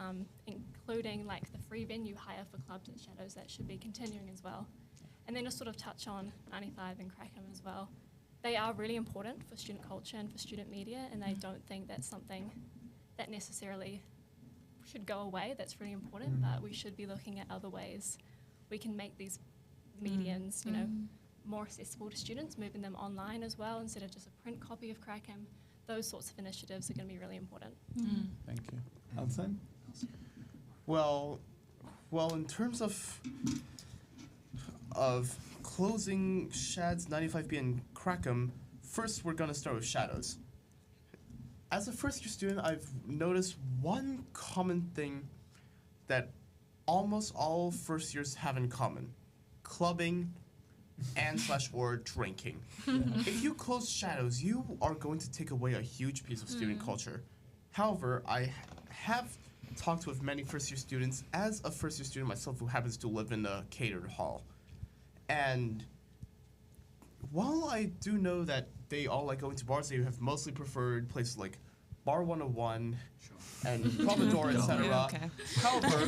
including like the free venue hire for clubs at Shadows. That should be continuing as well. And then to sort of touch on 95 and Crackham as well. They are really important for student culture and for student media, and I don't think that's something that necessarily should go away. That's really important, but we should be looking at other ways we can make these medians, more accessible to students, moving them online as well instead of just a print copy of Crackham. Those sorts of initiatives are going to be really important. Thank you. Alson? Well, in terms of closing SHADS 95B and Crackham, first we're going to start with Shadows. As a first-year student, I've noticed one common thing that almost all first years have in common: clubbing and/or drinking. If you close Shadows, you are going to take away a huge piece of student culture. However, I have talked with many first-year students as a first-year student myself who happens to live in a catered hall. And while I do know that they all like going to bars, they have mostly preferred places like Bar 101 and Providor, etc. Yeah, okay. However,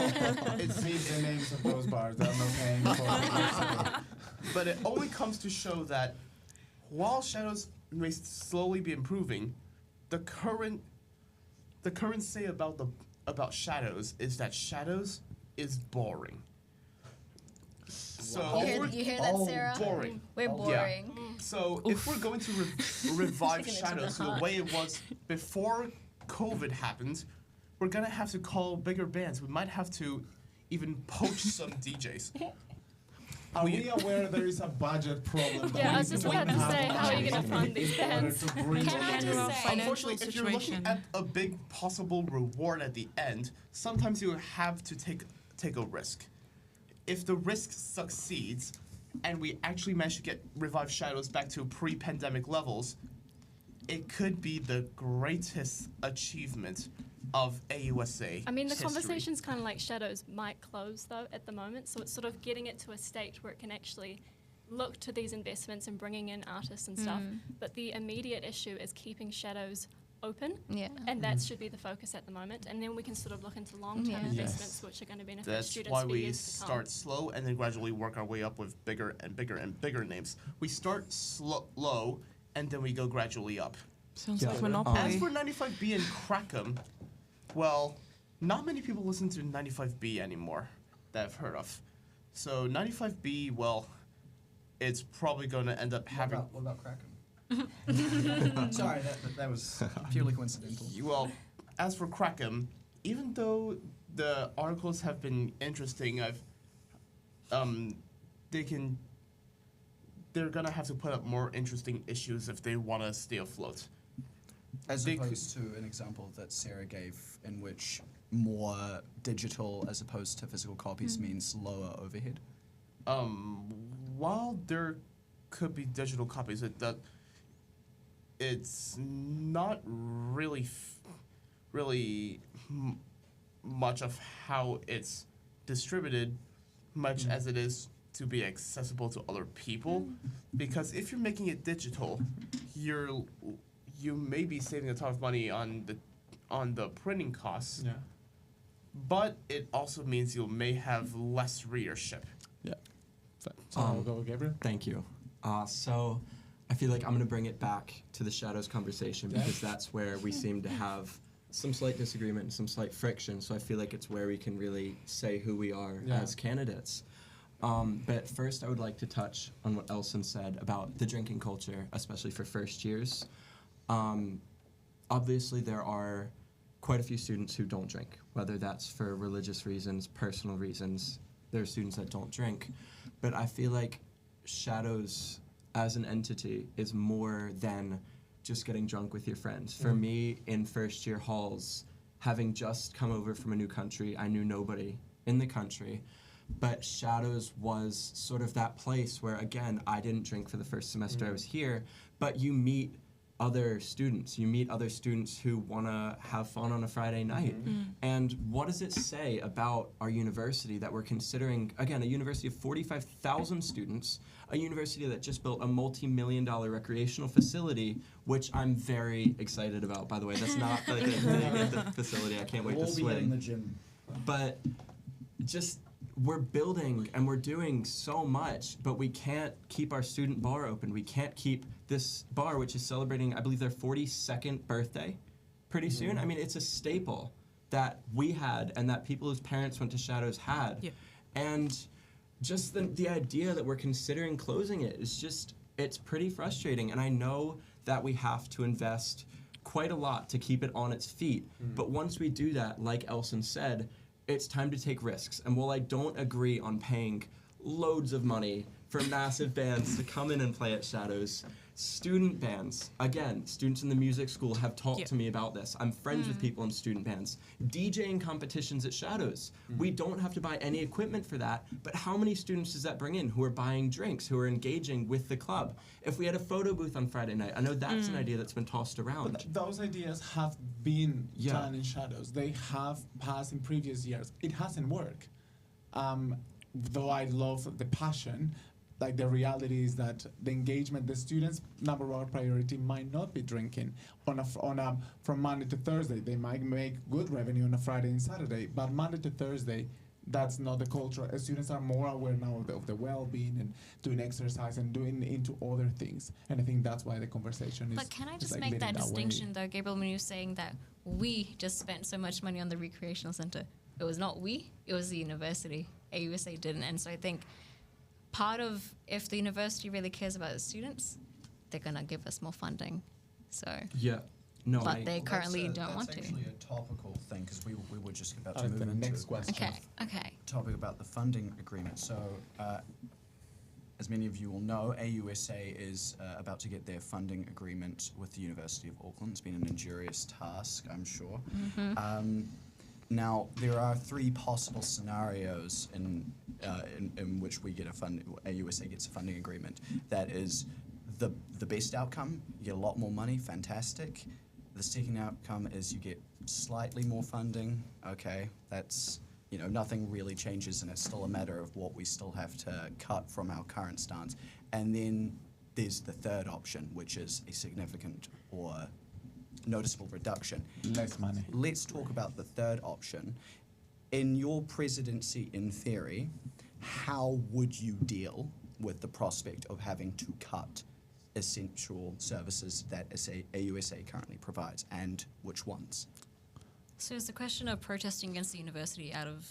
It's the names of those bars that I'm not paying for. but it only comes to show that while Shadows may slowly be improving, the current say about Shadows is that Shadows is boring. So You hear that, Sarah? boring. We're boring. So if we're going to revive Taking it to the Shadows the heart. way it was before COVID happened, we're gonna have to call bigger bands. We might have to even poach some DJs. Are we aware there is a budget problem? Yeah, I was just about to say, how are you going to fund these bands? Can I just say, Unfortunately, if you're looking situation. at a big possible reward at the end, sometimes you have to take a risk. If the risk succeeds, and we actually manage to get Revive Shadows back to pre-pandemic levels, it could be the greatest achievement of AUSA. I mean, the history. conversation's kind of like shadows might close, though, at the moment. So it's sort of getting it to a state where it can actually look to these investments and bringing in artists and stuff. But the immediate issue is keeping shadows open. Yeah. And that should be the focus at the moment. And then we can sort of look into long-term Yeah. investments, which are going to benefit That's students why for we years to come. start slow and then gradually work our way up with bigger and bigger and bigger names. We start low and then we go gradually up. Sounds Yeah. like As Monopoly. for 95B and Crackham, well, not many people listen to 95B anymore that I've heard of. So 95B, well, it's probably going to end up having. What about Crackham? Sorry, that was purely coincidental. Well, as for Crackham, even though the articles have been interesting, they're gonna have to put up more interesting issues if they want to stay afloat. As They could- opposed to an example that Sarah gave, in which more digital as opposed to physical copies means lower overhead. While there could be digital copies, it's not really much of how it's distributed, much as it is to be accessible to other people. Because if you're making it digital, you may be saving a ton of money on the printing costs, Yeah. but it also means you may have less readership. Yeah. So I'll go, Gabriel. Thank you. So I feel like I'm going to bring it back to the shadows conversation because that's where we seem to have some slight disagreement and some slight friction. So I feel like it's where we can really say who we are as candidates. But first, I would like to touch on what Elson said about the drinking culture, especially for first years. Obviously, there are quite a few students who don't drink, whether that's for religious reasons, personal reasons. There are students that don't drink. But I feel like shadows as an entity is more than just getting drunk with your friends. For me, in first year halls, having just come over from a new country, I knew nobody in the country. But Shadows was sort of that place where, again, I didn't drink for the first semester I was here, but you meet other students. You meet other students who want to have fun on a Friday night. And what does it say about our university that we're considering, again, a university of 45,000 students, a university that just built a multi-million-dollar recreational facility, which I'm very excited about, by the way. That's not like a dig at the facility. I can't wait to We'll be hitting swing. the gym. But just we're building and we're doing so much, but we can't keep our student bar open. We can't keep this bar, which is celebrating, I believe, their 42nd birthday pretty soon. I mean, it's a staple that we had and that people whose parents went to Shadows had. Yeah. And just the idea that we're considering closing it is just, it's pretty frustrating. And I know that we have to invest quite a lot to keep it on its feet. But once we do that, like Elson said, it's time to take risks. And while I don't agree on paying loads of money for massive bands to come in and play at Shadows, student bands, again, students in the music school have talked to me about this. I'm friends with people in student bands. DJing competitions at Shadows. We don't have to buy any equipment for that, but how many students does that bring in who are buying drinks, who are engaging with the club? If we had a photo booth on Friday night, I know that's an idea that's been tossed around. But those ideas have been Yeah. done in Shadows. They have passed in previous years. It hasn't worked. Though I love the passion, like the reality is that the engagement, the students' number one priority might not be drinking from Monday to Thursday. They might make good revenue on a Friday and Saturday, but Monday to Thursday, that's not the culture. Students are more aware now of the well-being and doing exercise and doing into other things. And I think that's why the conversation is. But can I is just like make leading that way. distinction though, Gabriel, when you're saying that we just spent so much money on the recreational center? It was not we, it was the university. AUSA didn't. And so I think part of, if the university really cares about its students, they're going to give us more funding. So, Yeah. No, but they currently don't want That's to. actually a topical thing because we were just about to The move into next question. Okay. topic about the funding agreement. So, as many of you will know, AUSA is about to get their funding agreement with the University of Auckland. It's been an injurious task, I'm sure. Now, there are three possible scenarios in which we get AUSA gets a funding agreement. That is the best outcome, you get a lot more money, fantastic. The second outcome is you get slightly more funding. Okay, that's, you know, nothing really changes, and it's still a matter of what we still have to cut from our current stance. And then there's the third option, which is a significant or noticeable reduction. Less money. Let's talk about the third option. In your presidency, in theory, how would you deal with the prospect of having to cut essential services that AUSA currently provides, and which ones? So is the question of protesting against the university out of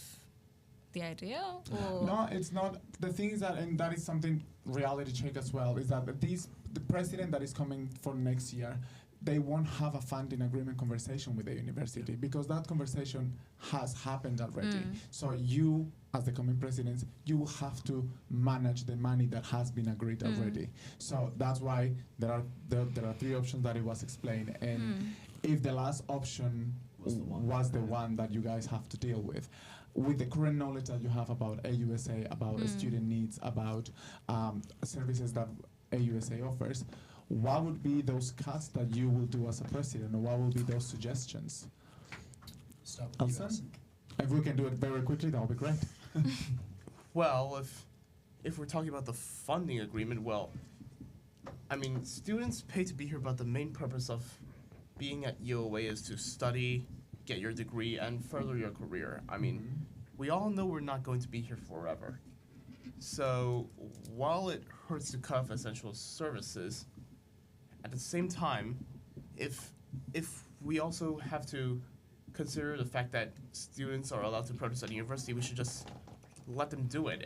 the idea? Or? No, it's not. The thing is that, and that is something reality check as well, is that the president that is coming for next year, they won't have a funding agreement conversation with the university because that conversation has happened already. So you, as the coming presidents, you will have to manage the money that has been agreed already. So that's why there are three options that it was explained. And if the last option was the one that you guys have to deal with the current knowledge that you have about AUSA, about student needs, about services that AUSA offers, what would be those cuts that you will do as a president, or what will be those suggestions? Start with you, Alison? Alison. If we can do it very quickly, that would be great. Well, if we're talking about the funding agreement, well, I mean, students pay to be here, but the main purpose of being at UOA is to study, get your degree, and further your career. I mean, we all know we're not going to be here forever. So while it hurts to cut off essential services, at the same time, if we also have to consider the fact that students are allowed to protest at university, we should just let them do it.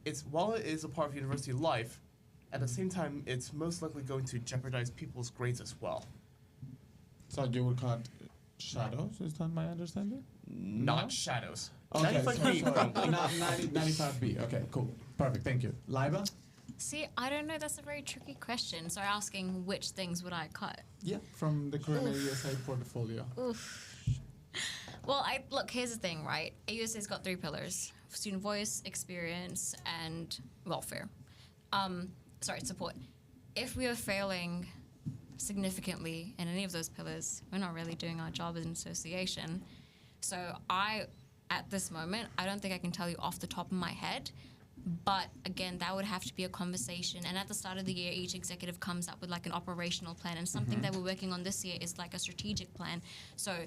It's while it is a part of university life, at the same time, it's most likely going to jeopardize people's grades as well. So you will cut shadows, is that my understanding? Not shadows. Okay, 95B, probably. 95B, okay, cool. Perfect, thank you. Liba? See, I don't know. That's a very tricky question. So asking which things would I cut? Yeah, from the current AUSA portfolio. Oof. Well, look, here's the thing, right? AUSA's got 3 pillars: student voice, experience, and welfare. Support. If we are failing significantly in any of those pillars, we're not really doing our job as an association. So at this moment, I don't think I can tell you off the top of my head. But again, that would have to be a conversation. And at the start of the year, each executive comes up with like an operational plan. And something that we're working on this year is like a strategic plan. So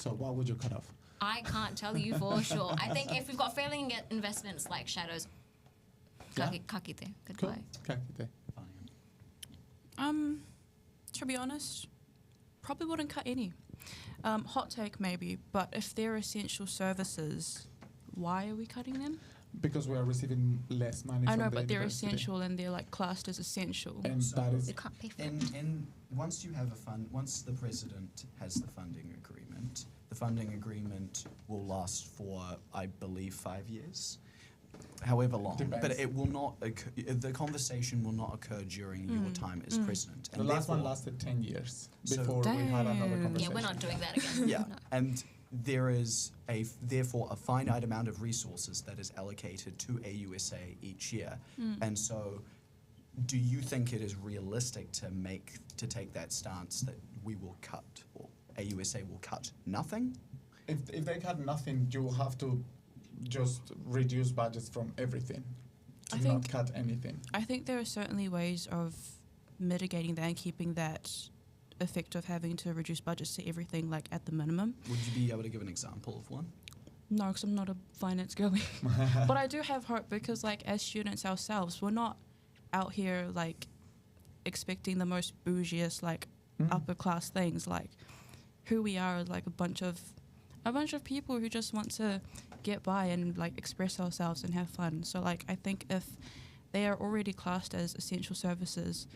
what would you cut off? I can't tell you for sure. I think if we've got failing investments like shadows, kakite, goodbye. Kakite. To be honest, probably wouldn't cut any. Hot take maybe, but if they're essential services, why are we cutting them? Because we are receiving less money. I know, from the but they're university. essential and they're like classed as essential. And So that is We can't pay for it. And once you have once the president has the funding agreement will last for, I believe, 5 years, however long. Depends. But it will not. The conversation will not occur during your time as president. the last one lasted 10 years So- before we had another Damn. conversation. Yeah, we're not doing that again. Yeah, No. and there is therefore a finite amount of resources that is allocated to AUSA each year, and so do you think it is realistic to take that stance that we will cut, or AUSA will cut nothing? If they cut nothing, you will have to just reduce budgets from everything. I Do not think- cut anything. I think there are certainly ways of mitigating that and keeping that effect of having to reduce budgets to everything like at the minimum. Would you be able to give an example of one? No, because I'm not a finance girly. But I do have hope because like as students ourselves, we're not out here like expecting the most bougiest like upper class things. Like who we are is like a bunch of people who just want to get by and like express ourselves and have fun. So like I think if they are already classed as essential services,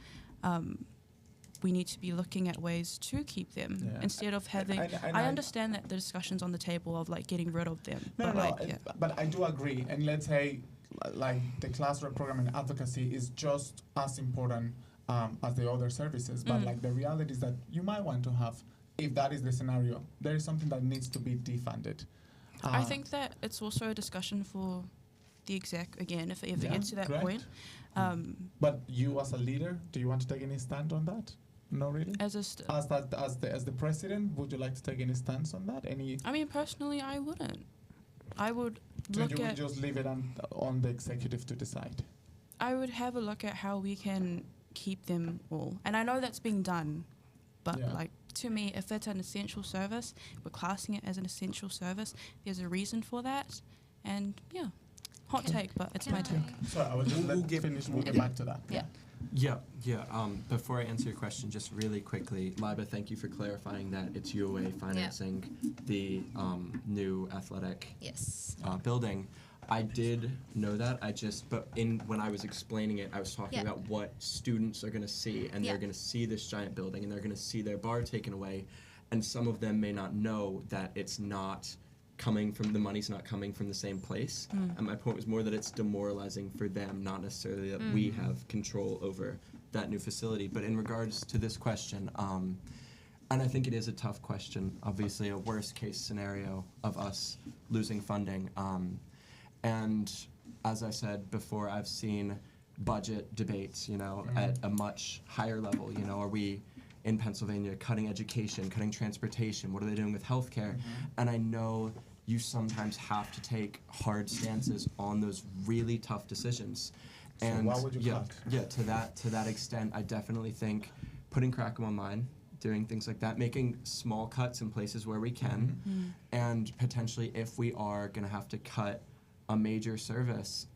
we need to be looking at ways to keep them instead of having. I understand that the discussions on the table of like getting rid of them. But I do agree. And let's say, like the class rep program and advocacy is just as important as the other services. But like the reality is that you might want to have, if that is the scenario, there is something that needs to be defunded. I think that it's also a discussion for the exec again, if it ever gets to that correct. point. But you as a leader, do you want to take any stand on that? No, really. As a As the president, would you like to take any stance on that? Any? I mean, personally, I wouldn't. I would So look you would at. just leave it on the executive to decide. I would have a look at how we can keep them all, and I know that's being done, but Yeah. like to me, if it's an essential service, we're classing it as an essential service. There's a reason for that, and yeah, hot take, but it's my take. So I will just We'll let give- finish. We'll get back to that. Yeah. Yeah. Before I answer your question, just really quickly, Liba, thank you for clarifying that it's UOA financing the new athletic Yes. building. I did know that. But when I was explaining it, I was talking Yeah. about what students are going to see, and they're Yeah. going to see this giant building, and they're going to see their bar taken away, and some of them may not know that it's not coming from the money's not coming from the same place. And my point was more that it's demoralizing for them, not necessarily that we have control over that new facility. But in regards to this question, and I think it is a tough question, obviously a worst case scenario of us losing funding. And as I said before, I've seen budget debates, at a much higher level. Are we in Pennsylvania cutting education, cutting transportation? What are they doing with healthcare? And I know you sometimes have to take hard stances on those really tough decisions. So And what would you cut? Yeah, to that extent, I definitely think putting Crackham online, doing things like that, making small cuts in places where we can, and potentially if we are going to have to cut a major service,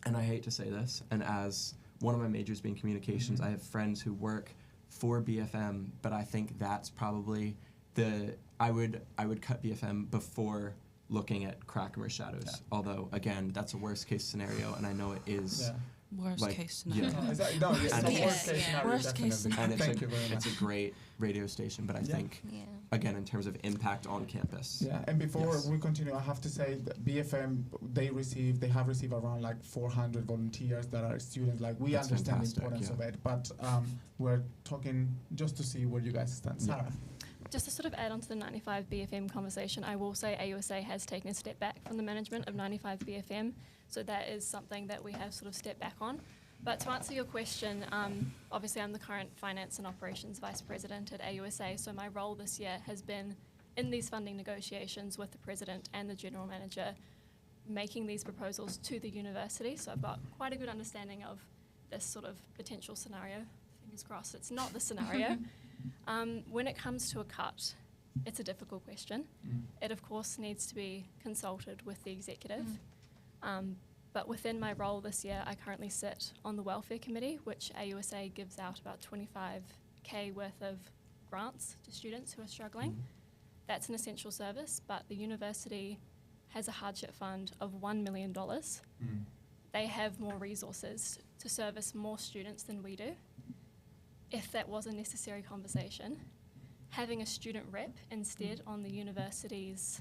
and I hate to say this, and as one of my majors being communications, I have friends who work for BFM, but I think that's probably I would cut BFM before looking at Crackham or Shadows. Yeah. Although again, that's a worst case scenario, and I know it is. Yeah. Worst Like, case scenario. yeah. No, it's a And worst it's- case scenario, Worst case definitely. And it's Thank you very much. it's a great radio station, but I Yeah. think Yeah. again in terms of impact on campus. Yeah, and before Yes. we continue, I have to say that BFM they have received around like 400 volunteers that are students. Like we That's understand fantastic, the importance yeah. of it, but we're talking just to see where you guys stand. Yeah. Sarah, Just to sort of add on to the 95 BFM conversation, I will say AUSA has taken a step back from the management of 95 BFM, so that is something that we have sort of stepped back on. But to answer your question, obviously I'm the current Finance and Operations Vice President at AUSA, so my role this year has been in these funding negotiations with the President and the General Manager, making these proposals to the university, so I've got quite a good understanding of this sort of potential scenario. Fingers crossed it's not the scenario. When it comes to a cut, it's a difficult question. It, of course, needs to be consulted with the executive. But within my role this year, I currently sit on the Welfare Committee, which AUSA gives out about 25K worth of grants to students who are struggling. That's an essential service, but the university has a hardship fund of $1 million. They have more resources to service more students than we do. If that was a necessary conversation, having a student rep instead on the university's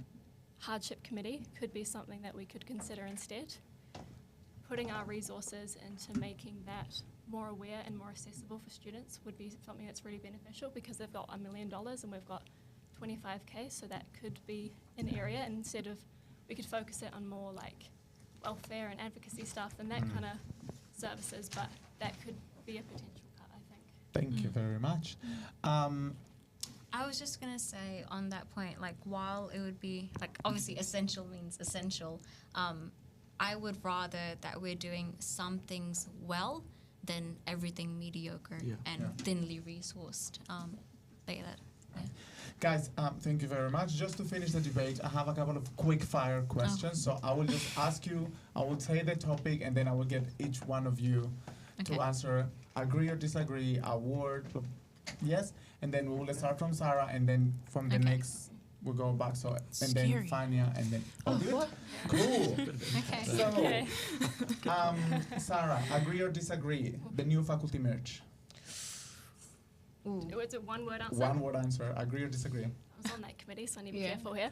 hardship committee could be something that we could consider instead. Putting our resources into making that more aware and more accessible for students would be something that's really beneficial because they've got $1 million and we've got 25K, so that could be an area. And instead of, we could focus it on more like welfare and advocacy stuff and that kind of services, but that could be a potential cut, I think. thank you very much. I was just going to say on that point, like, while it would be, like, obviously essential means essential, I would rather that we're doing some things well than everything mediocre Yeah. and Yeah. thinly resourced. Yeah. Guys, thank you very much. Just to finish the debate, I have a couple of quick fire questions. So I will just ask you, I will say the topic, and then I will get each one of you to Okay. answer agree or disagree, a word, yes, and then we will start from Sarah, and then from the Okay. next we'll go back. So and Scary. then Fania, and then good? What? Cool. Okay. So, Okay. Sarah, agree or disagree? The new faculty merge. Ooh. It's a one-word answer. One word answer. Agree or disagree? I was on that committee, so I need to be Yeah. careful here.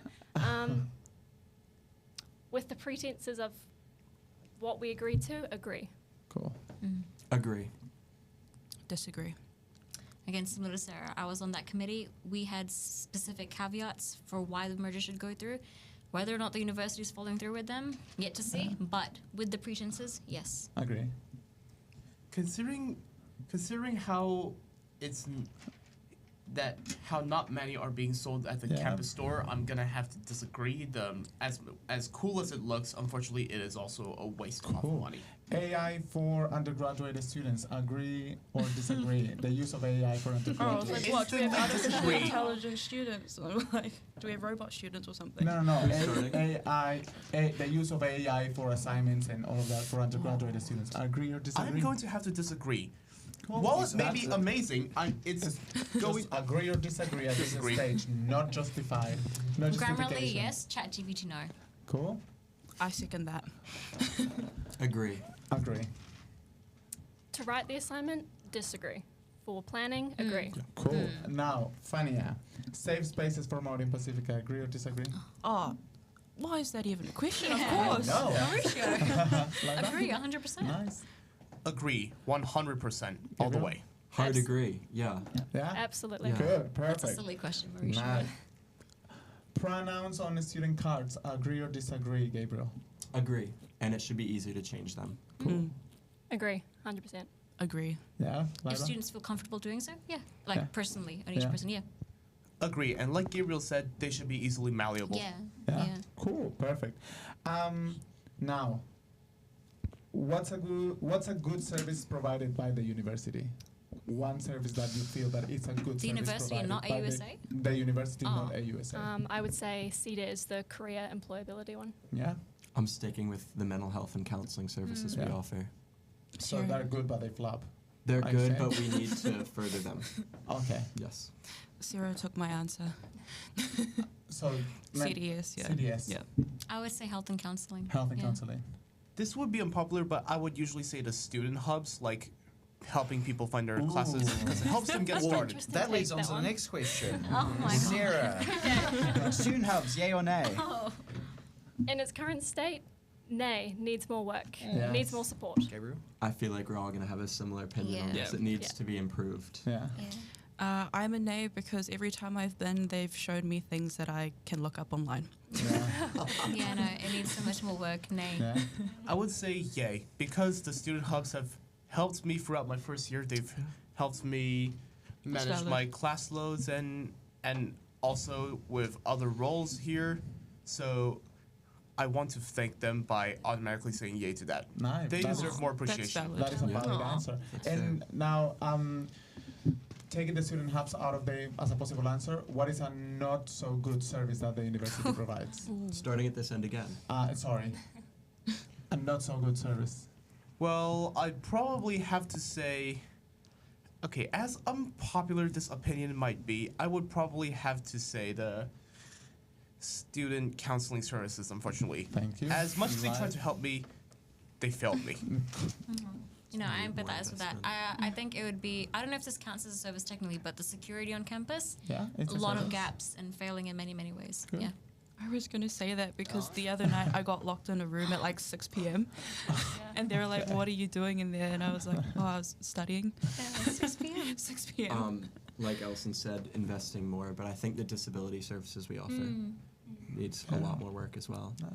With the pretenses of what we agreed to, agree. Cool. Agree. Disagree. Again, similar to Sarah, I was on that committee. We had specific caveats for why the merger should go through. Whether or not the university is following through with them, yet to see. But with the pretenses, yes. Agree. Considering how that how not many are being sold at the Yeah. campus store, I'm gonna have to disagree. As cool as it looks, unfortunately, it is also a waste of Cool. money. AI for undergraduate students, agree or disagree? The use of AI for Oh, it's undergraduate. like It's what? Do we have the artificial degree. intelligence students? Or like, do we have robot students or something? No, no, Who's no. starting? The use of AI for assignments and all of that for undergraduate students. Agree or disagree? I'm going to have to disagree. Cool. While It's it may be that's it. amazing, it's going. Just agree or disagree at this Disagree. stage, not justified. No Grammarly, justification. yes. ChatGPT, no. Cool. I second that. Agree. Agree. To write the assignment, disagree. For planning, agree. Cool. Now, Fania, safe spaces for Maureen Pacifica. Agree or disagree? Oh, why is that even a question? Of Yeah. course. No. Mauricio. Like that? Agree, 100%. Nice. Agree, 100%, all the Gabriel? way. Hard Abs- agree. Yeah. Yeah. Absolutely. Yeah. Good. That's a Perfect. silly question, Mauricio. Nice. Pronouns on the student cards. Agree or disagree, Gabriel? Agree. And it should be easy to change them. Mm, Agree, 100%. agree. Yeah. If Lyra? students feel comfortable doing so, yeah. Like Yeah. personally, on each Yeah. person, yeah. Agree, and like Gabriel said, they should be easily malleable. Yeah. Yeah. Yeah. Cool. Perfect. Now, what's a good service provided by the university? One service that you feel that it's a good The service university and not provided by AUSA? The university, not Oh. AUSA. I would say CETA is the career employability one. Yeah. I'm sticking with the mental health and counseling services we Yeah. offer. So Sure. they're good, but they flop. They're I good, see. but we need to further them. Okay. Yes. Sarah took my answer. So CDS, yeah. CDS. Yeah. I would say health and counseling. Health and Yeah. counseling. This would be unpopular, but I would usually say the student hubs, like helping people find their classes, Ooh. because it helps them get Well, started. Interesting that take, leads on that to the one. next question. Oh my god. Sarah, student hubs, yay or nay? Oh. In its current state, nay, needs more work, Yes. needs more support. Gabriel? I feel like we're all going to have a similar opinion on Yeah. this. Yeah. It needs Yeah. to be improved. Yeah. Yeah. I'm a nay because every time I've been, they've showed me things that I can look up online. Yeah. Yeah, no, it needs so much more work. Nay. Yeah. I would say yay, because the student hubs have helped me throughout my first year. They've helped me manage valid. my class loads and also with other roles here. So I want to thank them by automatically saying yay to that. Nice. They That's- deserve more That's appreciation. valid. That is a Yeah. valid Aw. answer. That's And now, taking the student hubs out of the as a possible answer, what is a not so good service that the university provides? Starting at this end again. Sorry, a not so good service. Well, I'd probably have to say, okay, as unpopular this opinion might be, I would probably have to say the student counseling services, unfortunately. Thank you. As much as they tried Right. to help me, they failed me. You know, I More empathize with that. investment. I think it would be, I don't know if this counts as a service technically, but the security on campus, Yeah, it's a lot of service. gaps and failing in many, many ways. Good. Yeah. I was going to say that because the other night I got locked in a room at like 6 p.m. and they were like, "What are you doing in there?" And I was like, "Oh, I was studying." 6 p.m. 6 p.m. Like Elson said, investing more, but I think the disability services we offer Mm. needs a lot more work as well. Nice.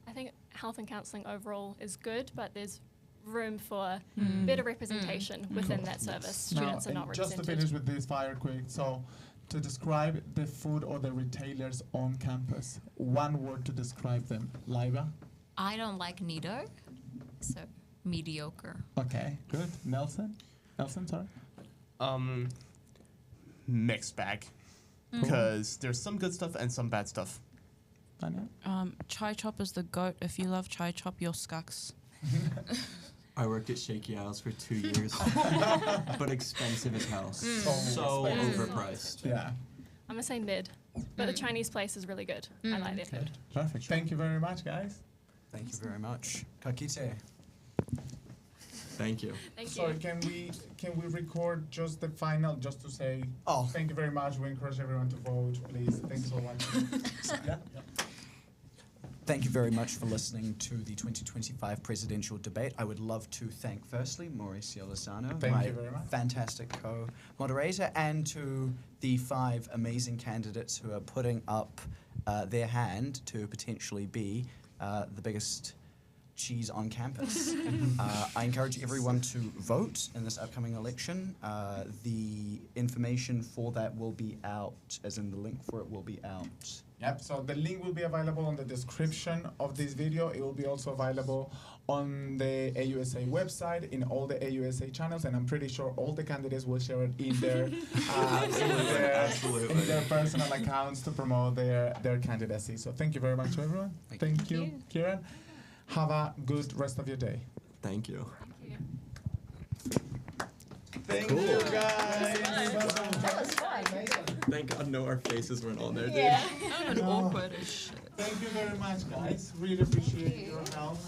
I think health and counselling overall is good, but there's room for Mm. better representation within Cool. that service. Now, Students are not just to represented. finish with this fire quick, so to describe the food or the retailers on campus, one word to describe them. Lyra? I don't like Nido, so mediocre. Okay, good. Nelson? Sorry. Mixed bag. Because there's some good stuff and some bad stuff. Fania? Chai Chop is the goat. If you love Chai Chop, you're scucks. I worked at Shaky Isles for 2 years, but expensive as hell. So expensive. overpriced. Yeah. I'm going to say mid, but the Chinese place is really good. I like their food. Perfect. Thank you very much, guys. Thank you very much. Kakite. Thank you. Thank Sorry, you. can we record just the final, just to say Oh, thank you very much. We encourage everyone to vote, please. Thank you so much. Yeah. thank you very much for listening to the 2025 presidential debate. I would love to thank, firstly, Mauricio Lozano, Thank my you very much. fantastic co-moderator, and to the 5 amazing candidates who are putting up their hand to potentially be the biggest cheese on campus. I encourage everyone to vote in this upcoming election. The information for that will be out, as in the link for it will be out. Yep, so the link will be available on the description of this video. It will be also available on the AUSA website, in all the AUSA channels, and I'm pretty sure all the candidates will share it in their, in their personal accounts to promote their candidacy. So thank you very much to everyone. Thank you, Kieran. Have a good rest of your day. Thank you. Thank you, guys. Thank God no, our faces weren't on there, dude. That would have been awkward as shit. Thank you very much, guys. Really appreciate your help.